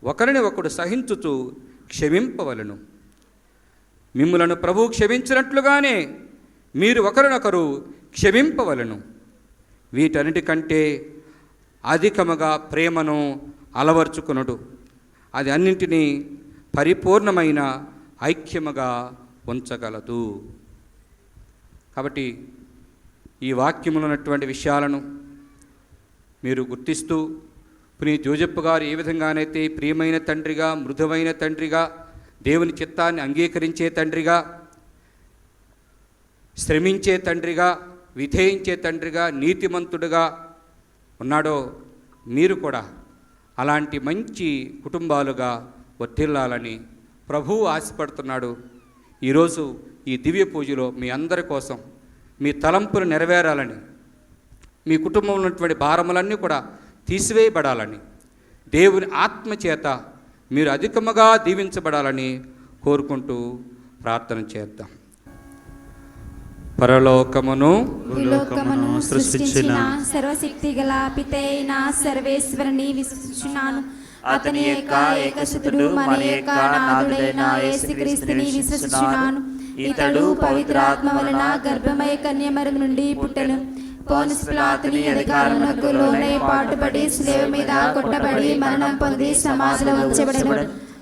ఒకరిని ఒకడు సహించుచు క్షమింపవలను. మిమ్ములను ప్రభువు క్షమించినట్లుగానే మీరు ఒకరినొకరు క్షమింపవలను. వీటన్నిటికంటే అధికముగా ప్రేమను అలవర్చుకొనుడు. అది అన్నింటినీ పరిపూర్ణమైన ఐక్యముగా ఉంచగలదు. కాబట్టి ఈ వాక్యములో ఉన్నటువంటి విషయాలను మీరు గుర్తిస్తూ పునీత్ జోజప్ప గారు ఏ విధంగానైతే ప్రియమైన తండ్రిగా, మృదువైన తండ్రిగా, దేవుని చిత్తాన్ని అంగీకరించే తండ్రిగా, శ్రమించే తండ్రిగా, విధేయించే తండ్రిగా, నీతిమంతుడుగా ఉన్నాడో మీరు కూడా అలాంటి మంచి కుటుంబాలుగా వర్ధిల్లాలని ప్రభువు ఆశపడుతున్నాడు. ఈరోజు ఈ దివ్య పూజలో మీ అందరి కోసం మీ తలంపులు నెరవేరాలని, మీ కుటుంబంలో ఉన్నటువంటి భారములన్నీ కూడా తీసివేయబడాలని, దేవుని ఆత్మచేత మీరు అధికముగా దీవించబడాలని కోరుకుంటూ ప్రార్థన చేద్దాం. పరలోకమును భూలోకమును సృష్టించిన సర్వశక్తి గల పితైన సర్వేశ్వరుని విశ్వసించున్నాను. అతని యొక్క ఏకసుతుడు మన యొక్క నాథుడైన యేసుక్రీస్తుని విశ్వసించున్నాను. ఇతడు పవిత్రాత్మ వలన గర్భమయ కన్యమరి నుండి పుట్టెను. పోన్సు పిలాతుని అధికారమునకు లోనై పాటుపడి శిలువ మీద కొట్టబడి మరణం పొంది సమాధిలో ఉంచబడెను.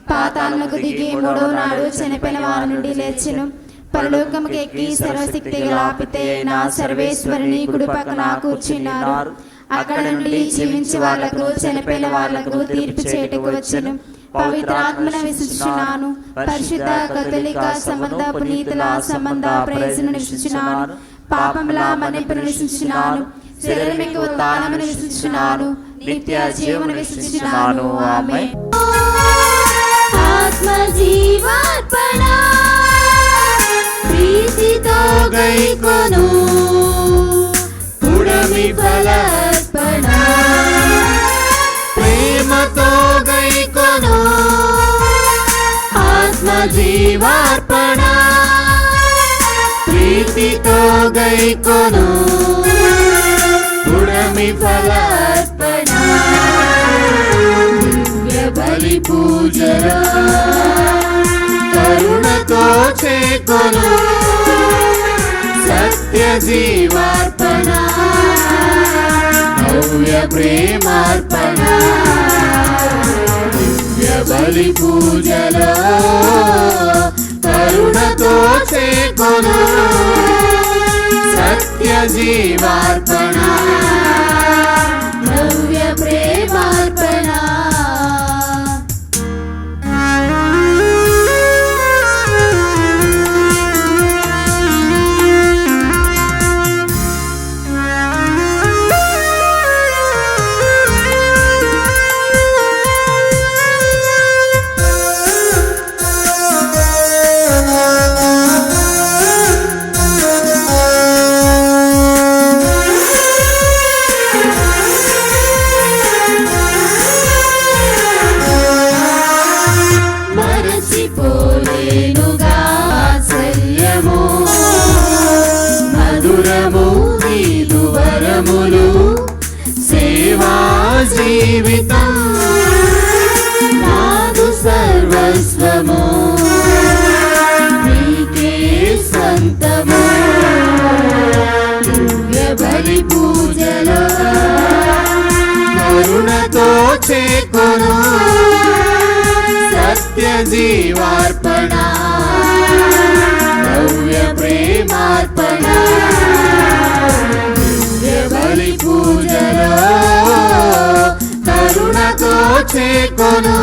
పాతాళమునకు దిగి మూడవ నాడు చనిపోయిన వారి నుండి లేచెను. పరలోకముకు ఎక్కి సర్వశక్తి గల పితైన సర్వేశ్వరుని కుడి పక్కన కూర్చున్నారు. అక్కడ నుండి జీవించే వాళ్లకు చనిపోయిన వాళ్లకు తీర్పు చేయుటకు వచ్చెను. పవిత్రాత్మను విశ్వసించున్నాను. పరిశుద్ధ కథలిక సంబంధ పునీతుల సంబంధ ప్రయోజనం విశ్వసించున్నాను. పాపముల మన్నింపును విశ్వసించున్నాను. శరీరమికి ఉత్థానమును విశ్వసించున్నాను. నిత్య జీవమును విశ్వసించున్నాను. ఆమేన్. ఆత్మ జీవార్పణ ప్రీతితో గైకొను. పుడమి ఫలార్పణ ప్రేమతో గైకొను. ఆత్మ జీవార్పణ ప్రీతితో గైకొను. పుడమి ఫలార్పణ దివ్య బలి పూజలో కరుణతో చేకొను. సత్య జీవార్పణ నవ్య ప్రేమార్పణ దివ్య బలి పూజలో కరుణతో చేకొను. సత్య జీవార్పణ నవ్య ప్రేమార్పణ. మరచిపోలేనుగా వాత్సల్యము మధురము నీదు వరములు. సేవా జీవితం నాదు సర్వస్వము. నీకే సంతము. దివ్య బలి పూజలో కరుణతో చేకొను. సత్య జీవార్పణ నవ్య ప్రేమార్పణ దివ్య బలి పూజలో కరుణతో చేకొను.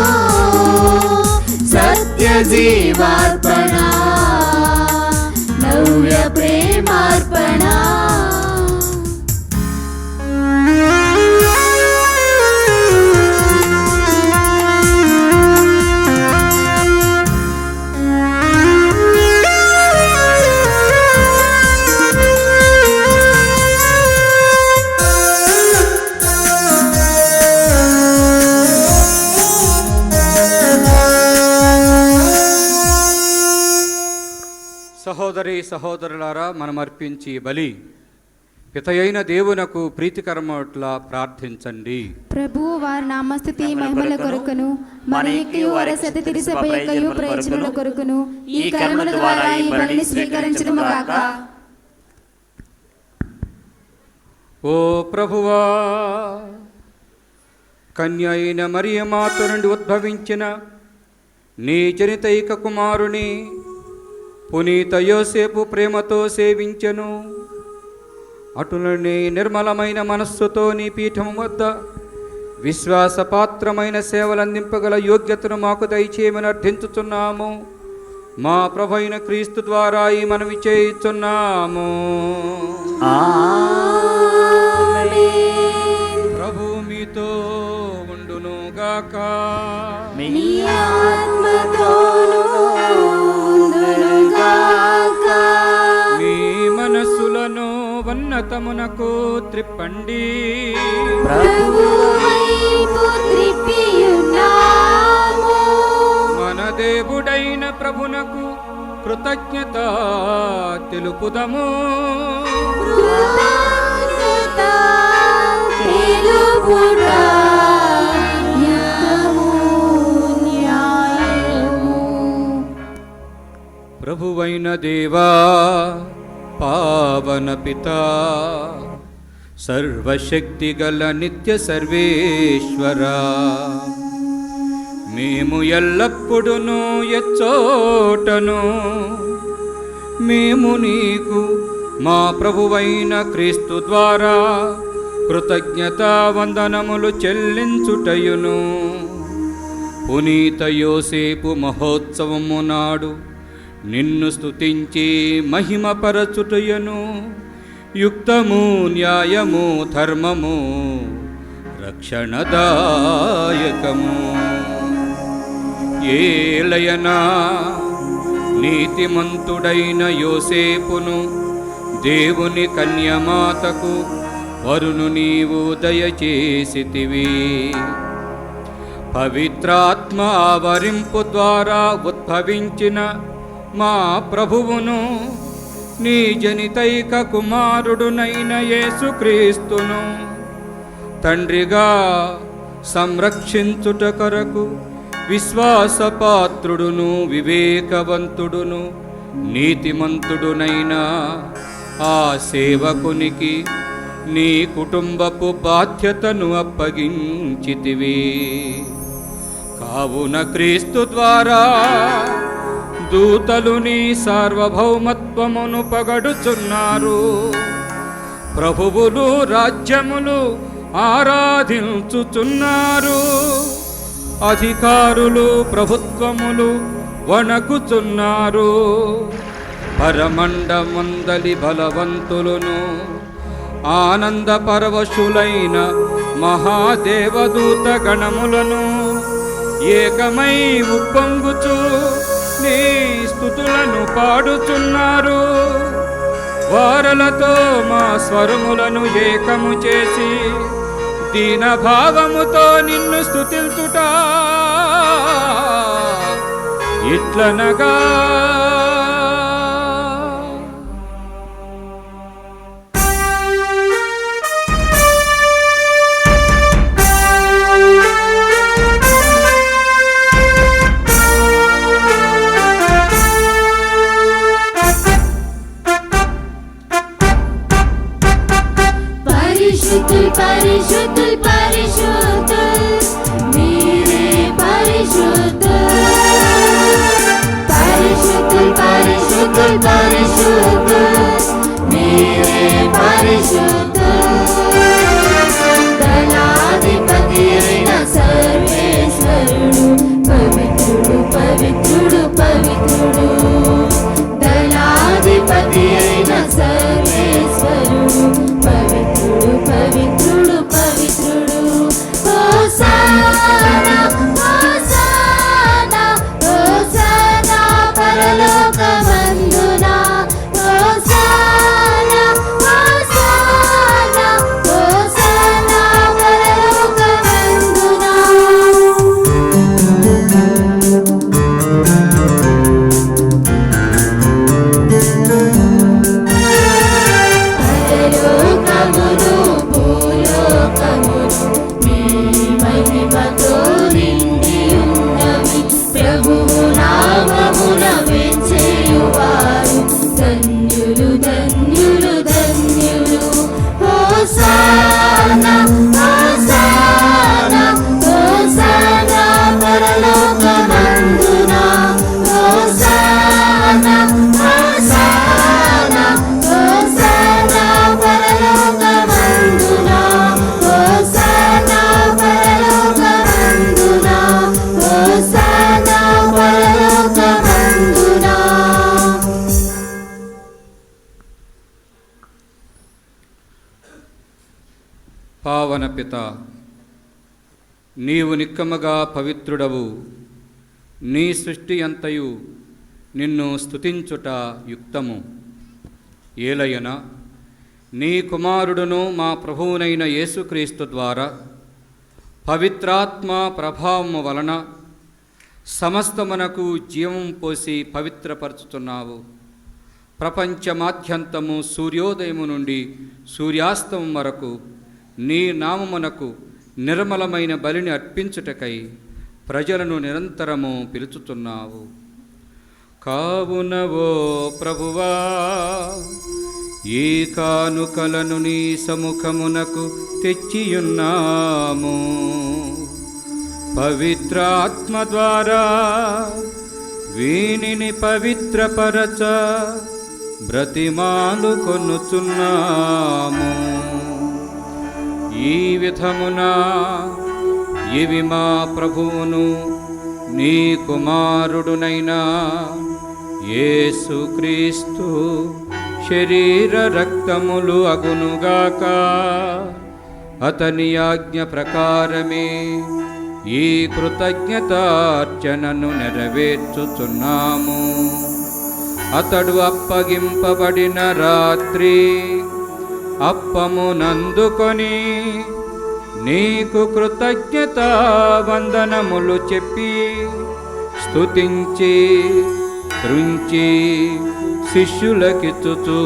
సత్య జీవార్పణ నవ్య ప్రేమార్పణ. సహోదరి సహోదరులారా, మనం అర్పించి బలి పితయైన దేవునకు ప్రీతికరమట్లా ప్రార్థించండి. ప్రభు వారి నామస్తుతి మహిమల కొరకును మన యొక్క వారి సతి తిరిసభ యొక్కయు ప్రయోజనముల కొరకును ఈ కర్మల ద్వారా ఈ బలిని స్వీకరించుదుము గాక. ఓ ప్రభువా, కన్య అయిన మరియమాత నుండి ఉద్భవించిన నీ జనితైక కుమారుని పునీత యోసేపు ప్రేమతో సేవించెను. అటులనే నిర్మలమైన మనస్సుతో నీ పీఠం వద్ద విశ్వాసపాత్రమైన సేవలందింపగల యోగ్యతను మాకు దయచేయమని అర్థించుచున్నాము. మా ప్రభు అయిన క్రీస్తు ద్వారా ఈ మనవి చేయుచున్నాము. ప్రభు మీతో ఉండును గాక. మీ ఆత్మతోను ఉండును గాక. మీ మనస్సులను ఉన్నతమునకు త్రిప్పండి. ప్రభువు వైపు త్రిప్పియున్నాము. మన దేవుడైన ప్రభునకు కృతజ్ఞత తెలుపుదము. కృతజ్ఞత తెలుపుట న్యాయము. ప్రభువైన దేవా, పావన పితా, సర్వశక్తి గల నిత్య సర్వేశ్వరా, మేము ఎల్లప్పుడూ ఎచ్చోటను మేము నీకు మా ప్రభువైన క్రీస్తు ద్వారా కృతజ్ఞతా వందనములు చెల్లించుటయును పునీత యోసేపు మహోత్సవము నాడు నిన్ను స్తుతించి మహిమపరచుటయును యుక్తము, న్యాయము, ధర్మము, రక్షణదాయకము. ఏలయనా నీతిమంతుడైన యోసేపును దేవుని కన్యమాతకు వరును నీవు దయచేసితివి. పవిత్రాత్మ ఆవరింపు ద్వారా ఉద్భవించిన మా ప్రభువును నీ జనితైక కుమారుడునైన యేసుక్రీస్తును తండ్రిగా సంరక్షించుట కొరకు విశ్వాసపాత్రుడును వివేకవంతుడును నీతిమంతుడునైన ఆ సేవకునికి నీ కుటుంబపు బాధ్యతను అప్పగించితివి. కావున క్రీస్తు ద్వారా దూతలు నీ సార్వభౌమత్వమును పగడుచున్నారు. ప్రభువులు రాజ్యములు ఆరాధించుచున్నారు. అధికారులు ప్రభుత్వములు వణకుచున్నారు. పరమండమందలి బలవంతులను ఆనంద పరవశులైన మహాదేవదూత గణములను ఏకమై ఉప్పొంగుచు నీ స్తుతులను పాడుచున్నారు. వారలతో మా స్వరములను ఏకము చేసి దీనభావముతో నిన్ను స్తుతిల్చుట ఇట్లనగా పరిశుద్ధుల్ పరిశుద్ధుల్ పరిశుద్ధుల్ మీరే పరిశుద్ధుల్. పరిశుద్ధుల్ పావన పిత, నీవు నిక్కముగా పవిత్రుడవు. నీ సృష్టి అంతయు నిన్ను స్తుతించుట యుక్తము. ఏలయన నీ కుమారుడును మా ప్రభువునైన యేసుక్రీస్తు ద్వారా పవిత్రాత్మ ప్రభావము వలన సమస్తమునకు జీవం పోసి పవిత్రపరచుతున్నావు. ప్రపంచమాద్యంతము సూర్యోదయము నుండి సూర్యాస్తమం వరకు నీ నామమునకు నిర్మలమైన బలిని అర్పించుటకై ప్రజలను నిరంతరము పిలుచుతున్నావు. కావున ఓ ప్రభువా, ఈ కానుకలను నీ సముఖమునకు తెచ్చియున్నాము. పవిత్రాత్మ ద్వారా వీనిని పవిత్రపరచ బ్రతిమాలు కొనుచున్నాము. ఈ విధమున ఇవి మా ప్రభువును నీ కుమారుడునైన యేసుక్రీస్తు శరీర రక్తములు అగునుగాక. అతని ఆజ్ఞ ప్రకారమే ఈ కృతజ్ఞతార్చనను నెరవేర్చుచున్నాము. అతడు అప్పగింపబడిన రాత్రి అప్పమునందుకొని నీకు కృతజ్ఞతా వందనములు చెప్పి స్తుతించి త్రుంచి శిష్యులకిచ్చుచూ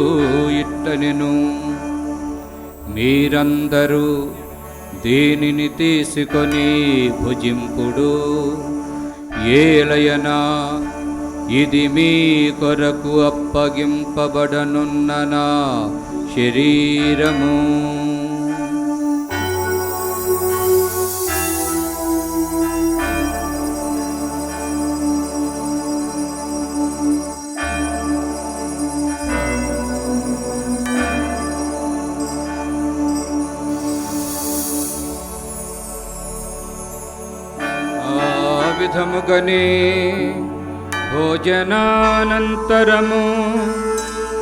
ఇట్టనెను, మీరందరూ దీనిని తీసుకొని భుజింపుడు. ఏలయనా ఇది మీ కొరకు అప్పగింపబడనున్న నా శరీరము. విధముగనే భోజనానంతరము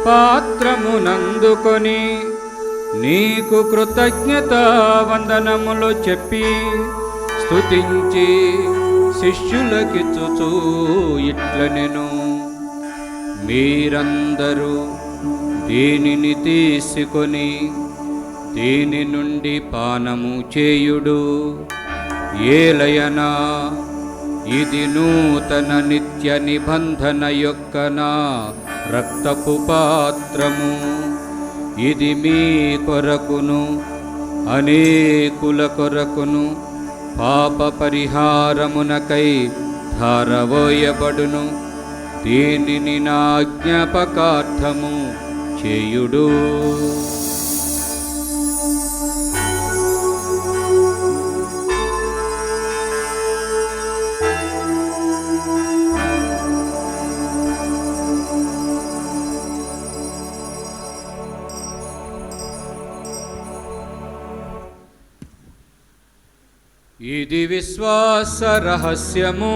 పాత్రమునందుకొని నీకు కృతజ్ఞతా వందనములు చెప్పి స్తుతించి శిష్యులకిచ్చుచూ ఇట్లనెను, మీరందరూ దీనిని తీసుకొని దీని నుండి పానము చేయుడు. ఏలయనా ఇది నూతన నిత్య నిబంధన యొక్క నా రక్తపు పాత్రము. ఇది మీ కొరకును అనేకుల కొరకును పాప పరిహారమునకై ధారవోయబడును. దీనిని నా జ్ఞాపకార్థము చేయుడు. ఇది విశ్వాస రహస్యము.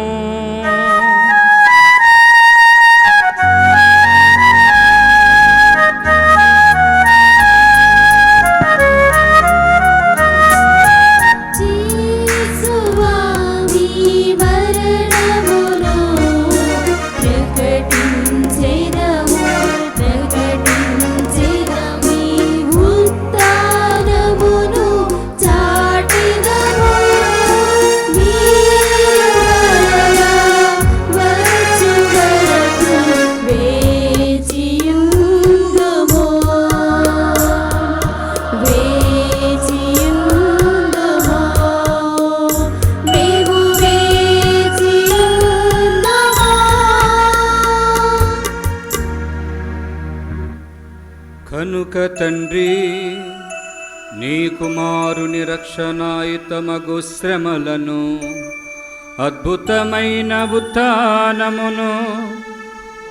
కనుక తండ్రి, నీ కుమారుని రక్షణాయుతమగు శ్రమలను అద్భుతమైన ఉత్థానమును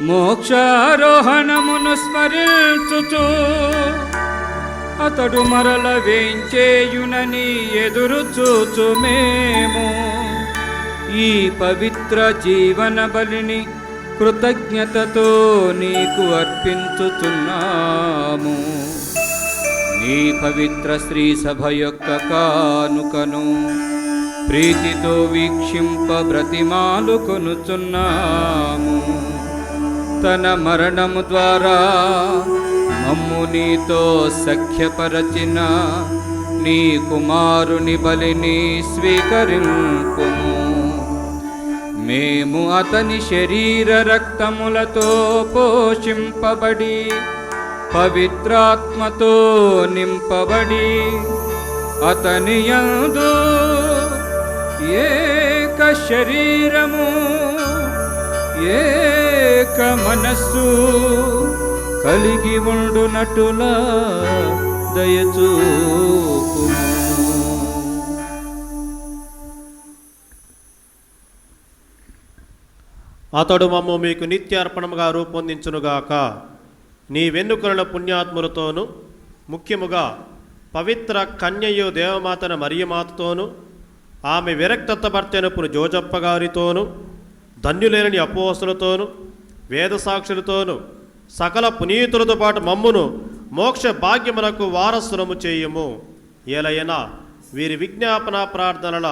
మోక్షారోహణమును స్మరించుచు అతడు మరల వేంచేయునని ఎదురు చూచు మేము ఈ పవిత్ర జీవన బలిని కృతజ్ఞతతో నీకు అర్పించుచున్నాము. నీ పవిత్ర శ్రీ సభ యొక్క కానుకను ప్రీతితో వీక్షింప బ్రతిమాలు కొనుచున్నాము. తన మరణము ద్వారా మమ్ము నీతో సఖ్యపరచిన నీ కుమారుని బలిని స్వీకరింపుము. మేము అతని శరీర రక్తములతో పోషింపబడి పవిత్రాత్మతో నింపబడి అతని యందు ఏక శరీరము ఏక మనస్సు కలిగి ఉండునట్టులా దయచూపుము. అతడు మమ్ము మీకు నిత్యార్పణముగా రూపొందించునుగాక. నీ వెన్నుకరుల పుణ్యాత్ములతోనూ ముఖ్యముగా పవిత్ర కన్యయు దేవమాతన మరియమాతతోనూ ఆమె విరక్తత భర్తెనపును జోజప్ప గారితోనూ ధన్యులేని అపోస్తులతోనూ వేదసాక్షులతోనూ సకల పునీతులతో పాటు మమ్మును మోక్ష భాగ్యమునకు వారసులము చేయుము. ఏలైనా వీరి విజ్ఞాపన ప్రార్థనల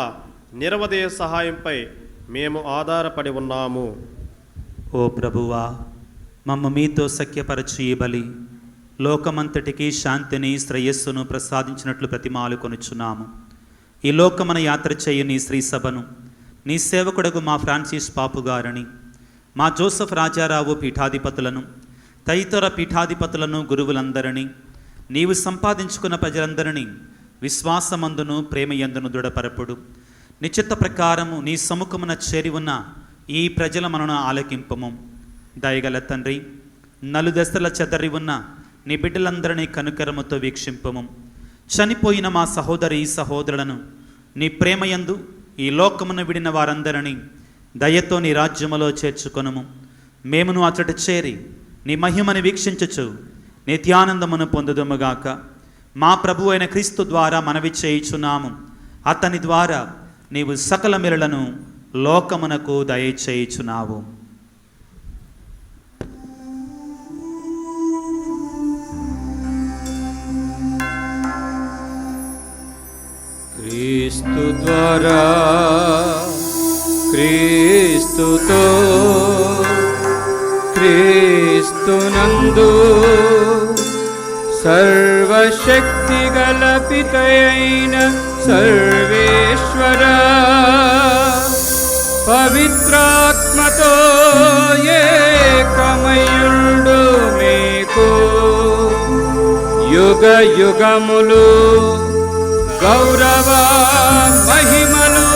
నిరవధేయ సహాయంపై మేము ఆధారపడి ఉన్నాము. ఓ ప్రభువా, మమ్మ మీతో సఖ్యపరచు ఈ బలి లోకమంతటికి శాంతిని శ్రేయస్సును ప్రసాదించినట్లు ప్రతిమాలు కొనుచున్నాము. ఈ లోకమన యాత్ర చేయు నీ శ్రీ సభను నీ సేవకుడకు మా ఫ్రాన్సిస్ పాపు గారిని, మా జోసెఫ్ రాజారావు పీఠాధిపతులను, తదితర పీఠాధిపతులను, గురువులందరినీ, నీవు సంపాదించుకున్న ప్రజలందరినీ విశ్వాసమందును ప్రేమయందును దృఢపరపుడు. నిశ్చిత ప్రకారము నీ సముఖమున చేరి ఉన్న ఈ ప్రజల మనను ఆలకింపము. దయగల తండ్రి, నలుదశల చెదరి ఉన్న నీ బిడ్డలందరినీ కనుకరముతో వీక్షింపము. చనిపోయిన మా సహోదరి సహోదరులను నీ ప్రేమయందు ఈ లోకమును విడిన వారందరినీ దయతో నీ రాజ్యములో చేర్చుకొనుము. మేమును అచట చేరి నీ మహిమను వీక్షించుచు నిత్యానందమును పొందుదుముగాక. మా ప్రభు అయిన క్రీస్తు ద్వారా మనవి చేయుచున్నాము. అతని ద్వారా నీవు సకల మేలులను లోకమునకు దయచేయుచున్నావు. క్రీస్తు ద్వారా క్రీస్తుతో క్రీస్తునందు సర్వశక్తి గల పితయైన సర్వేశ్వర పవిత్రాత్మతో ఏకమయుండు మీకు యుగ యుగములు గౌరవ మహిమలు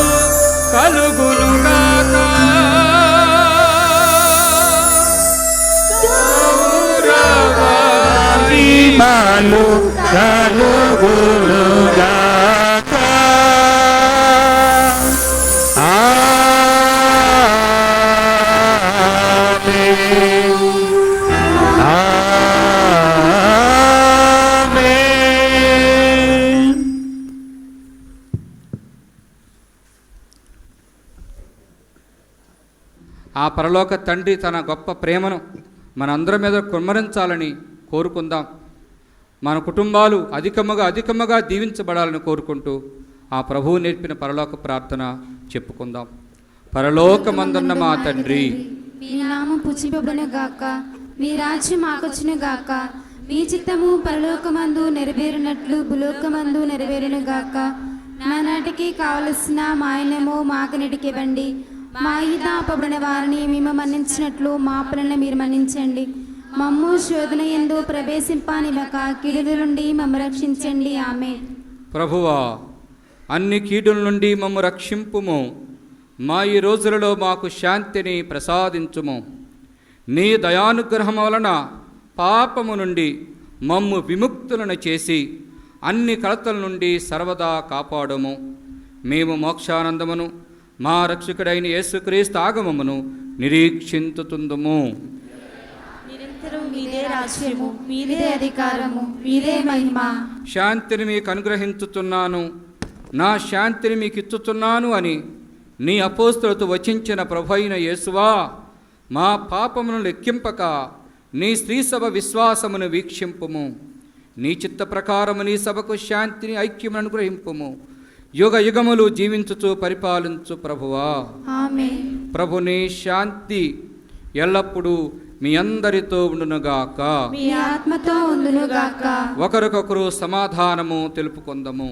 కలుగునుగాక. గౌరవ మహిమలు కలుగునుగాక. ఆ పరలోక తండ్రి తన గొప్ప ప్రేమను మనందరి మీద కుమ్మరించాలని కోరుకుందాం. మన కుటుంబాలు అధికముగా దీవించబడాలని కోరుకుంటూ ఆ ప్రభువు నేర్పిన పరలోక ప్రార్థన చెప్పుకుందాం. పరలోకమందున్న మా తండ్రి, మీ నామం పూజింపబడును గాక, మీ రాజ్యం మాకొచ్చును గాక, మీ చిత్తము పరలోకమందు నెరవేరినట్లు భూలోకమందు నెరవేరును గాక. నానాటికి కావలసిన మాయనము మాకనిటికి ఇవ్వండి. మా ఈత అప్పబడిన వారిని మేము మన్నించినట్లు మా పనులను మీరు మన్నించండి. మమ్ము శోధన యందు ప్రవేశింపనివ్వక కీడుల నుండి మమ్ము రక్షించండి. ఆమేన్. ప్రభువా, అన్ని కీడుల నుండి మమ్ము రక్షింపుము. మా ఈ రోజులలో మాకు శాంతిని ప్రసాదించుము. నీ దయానుగ్రహం వలన పాపము నుండి మమ్ము విముక్తులను చేసి అన్ని కలతల నుండి సర్వదా కాపాడుము. మేము మోక్షానందమును మా రక్షకుడైన యేసుక్రీస్తు ఆగమమును నిరీక్షించుతుందుము. నిరంతరం మీదే రాజ్యము, మీదే అధికారము, మీదే మహిమ. శాంతిని మీకు అనుగ్రహించుతున్నాను, నా శాంతిని మీకు ఇచ్చుతున్నాను అని నీ అపోస్తులతో వచించిన ప్రభువైన యేసువా, మా పాపమును లెక్కింపక నీ స్త్రీసభ విశ్వాసమును వీక్షింపుము. నీ చిత్త ప్రకారము నీ సభకు శాంతిని ఐక్యమును అనుగ్రహింపుము. యుగ యుగములు జీవించుచు పరిపాలించు ప్రభువా. ఆమేన్. ప్రభుని శాంతి ఎల్లప్పుడూ మీ అందరితో ఉండునుగాక. మీ ఆత్మతో ఉండునుగాక. ఒకరికొకరు సమాధానము తెలుపుకొందము.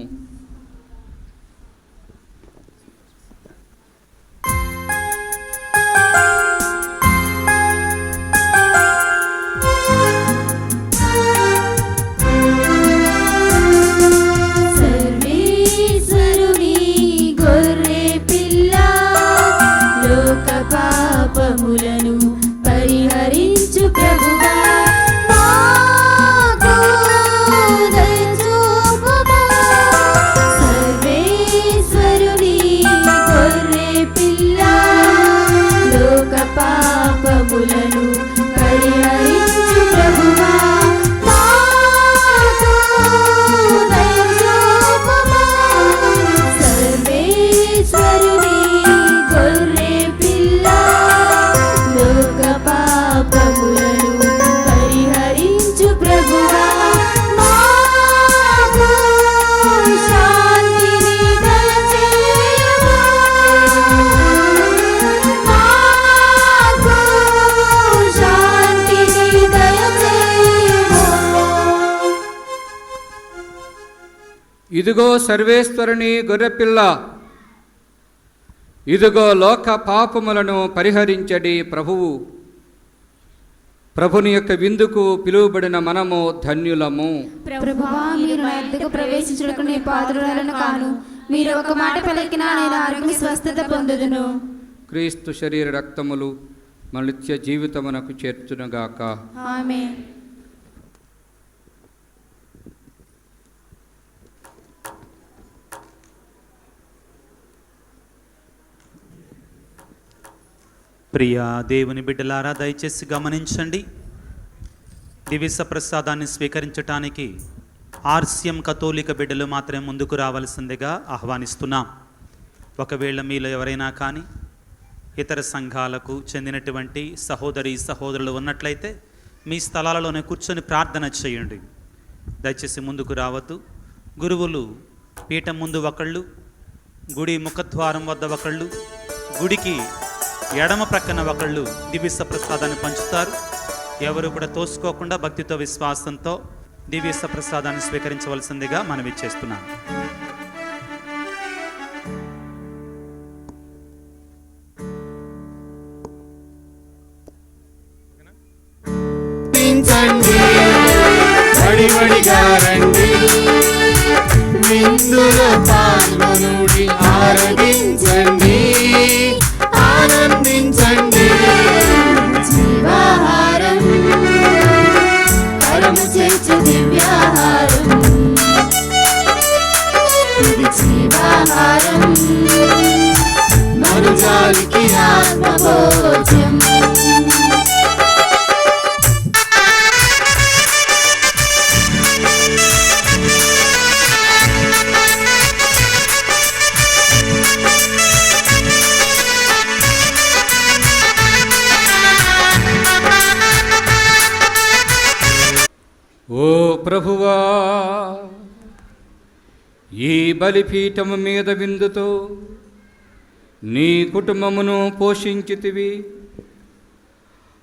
సర్వేశ్వరుని గొర్రె పిల్ల లోక పాపములను పరిహరించు ప్రభువా, మాకు దయ చూపుము. సర్వేశ్వరుని గొర్రె పిల్ల లోక పాపములను పరిహరించు ప్రభువా, మాకు దయ చూపుము. సర్వేశ్వరుని గొర్రె పిల్ల లోక పాపములను పరిహరించు ప్రభువా, మాకు శాంతిని దయచేయుము. మాకు శాంతిని దయచేయుము. ఇదిగో సర్వేశ్వరుని గొర్రెపిల్ల, ఇదిగో లోక పాపములను పరిహరించడి ప్రభువు. ప్రభుని యొక్క విందుకు పిలువబడిన మనము ధన్యులము. ప్రభువా, మీరు నా యొద్దకు ప్రవేశించుటకు నీ పాత్రురాలను కాను. మీరు ఒక మాట పలికినా నేను ఆరోగ్య స్వస్థత పొందుదును. క్రీస్తు శరీర రక్తములు మన నిత్య జీవితమునకు చేర్చునుగాక. ఆమేన్. ప్రియ దేవుని బిడ్డలారా, దయచేసి గమనించండి. దివ్య ప్రసాదాన్ని స్వీకరించటానికి ఆర్సిఎం కథోలిక బిడ్డలు మాత్రమే ముందుకు రావాల్సిందిగా ఆహ్వానిస్తున్నాం. ఒకవేళ మీలో ఎవరైనా కానీ ఇతర సంఘాలకు చెందినటువంటి సహోదరులు ఉన్నట్లయితే మీ స్థలాలలోనే కూర్చొని ప్రార్థన చేయండి. దయచేసి ముందుకు రావద్దు. గురువులు పీఠం ముందు ఒకళ్ళు, గుడి ముఖద్వారం వద్ద ఒకళ్ళు, గుడికి ఎడమ ప్రక్కన ఒకళ్ళు దివ్య ప్రసాదాన్ని పంచుతారు. ఎవరు కూడా తోసుకోకుండా భక్తితో విశ్వాసంతో దివ్య ప్రసాదాన్ని స్వీకరించవలసిందిగా మనవి చేస్తున్నాం. వడివడిగా రండి, విందులో పాల్గొనుడి, ఆరాధించండి, ఆనందించండి. జీవాహారం పరము చేర్చు దివ్యాహారం, ఇది జీవాహారం మనుజాలికి ఆత్మభోజ్యం. ఓ ప్రభువా, ఈ బలిపీఠము మీద విందుతో నీ కుటుంబమును పోషించితివి.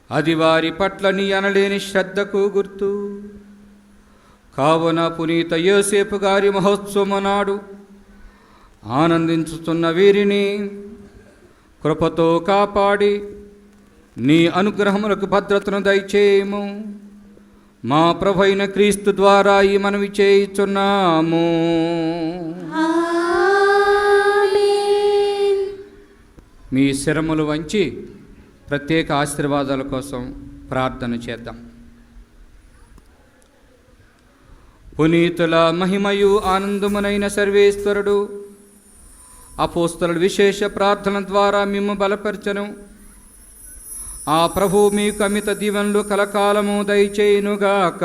అది వారి పట్ల నీ అనలేని శ్రద్ధకు గుర్తు. కావున పునీత యోసేపు గారి మహోత్సవము నాడు ఆనందించుతున్న వీరిని కృపతో కాపాడి నీ అనుగ్రహములకు భద్రతను దయచేయము. మా ప్రభు అయిన క్రీస్తు ద్వారా ఈ మనవి చేయుచున్నాము. ఆమేన్. మీ శిరములు వంచి ప్రత్యేక ఆశీర్వాదాల కోసం ప్రార్థన చేద్దాం. పునీతుల మహిమయు ఆనందమునైన సర్వేశ్వరుడు అపోస్తలుల విశేష ప్రార్థన ద్వారా మిమ్ము బలపరచను. ఆ ప్రభు మీకు అమిత దీవెనలు కలకాలము దయచేయునుగాక.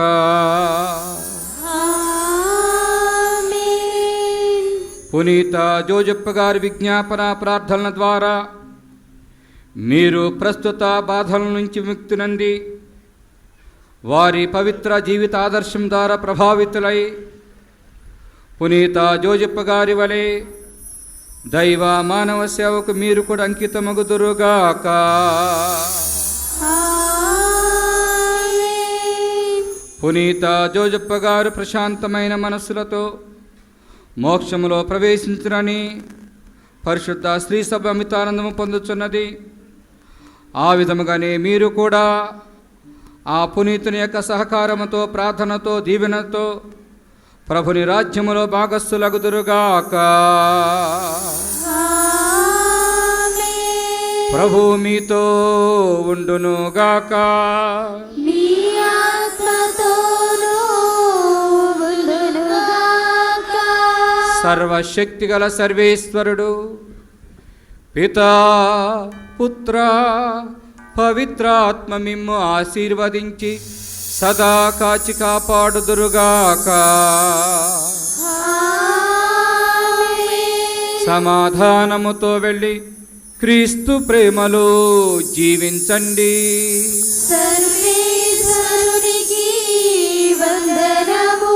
ఆమేన్. పునీత జోజప్ప గారి విజ్ఞాపన ప్రార్థనల ద్వారా మీరు ప్రస్తుత బాధల నుంచి ముక్తి నంది వారి పవిత్ర జీవిత ఆదర్శం ద్వారా ప్రభావితులై పునీత జోజప్ప గారి వలె దైవ మానవ సేవకు మీరు కూడా అంకితమగుదురుగాక. పునీత జోజప్ప గారు ప్రశాంతమైన మనస్సులతో మోక్షములో ప్రవేశించునని పరిశుద్ధ శ్రీ సభ అమితానందము పొందుతున్నది. ఆ విధముగానే మీరు కూడా ఆ పునీతుని యొక్క సహకారముతో, ప్రార్థనతో, దీవెనతో ప్రభుని రాజ్యములో భాగస్థులగుదురుగాక. ప్రభు మీతో ఉండునుగాక. నీ ఆత్మతోనూ ఉండునుగాక. సర్వశక్తిగల సర్వేశ్వరుడు పితా, పుత్ర, పవిత్రాత్మ మిమ్ము ఆశీర్వదించి సదా కాచి కాపాడుదురుగాక. సమాధానముతో వెళ్ళి క్రీస్తు ప్రేమలో జీవించండి. సర్వేశ్వరునికి వందనము.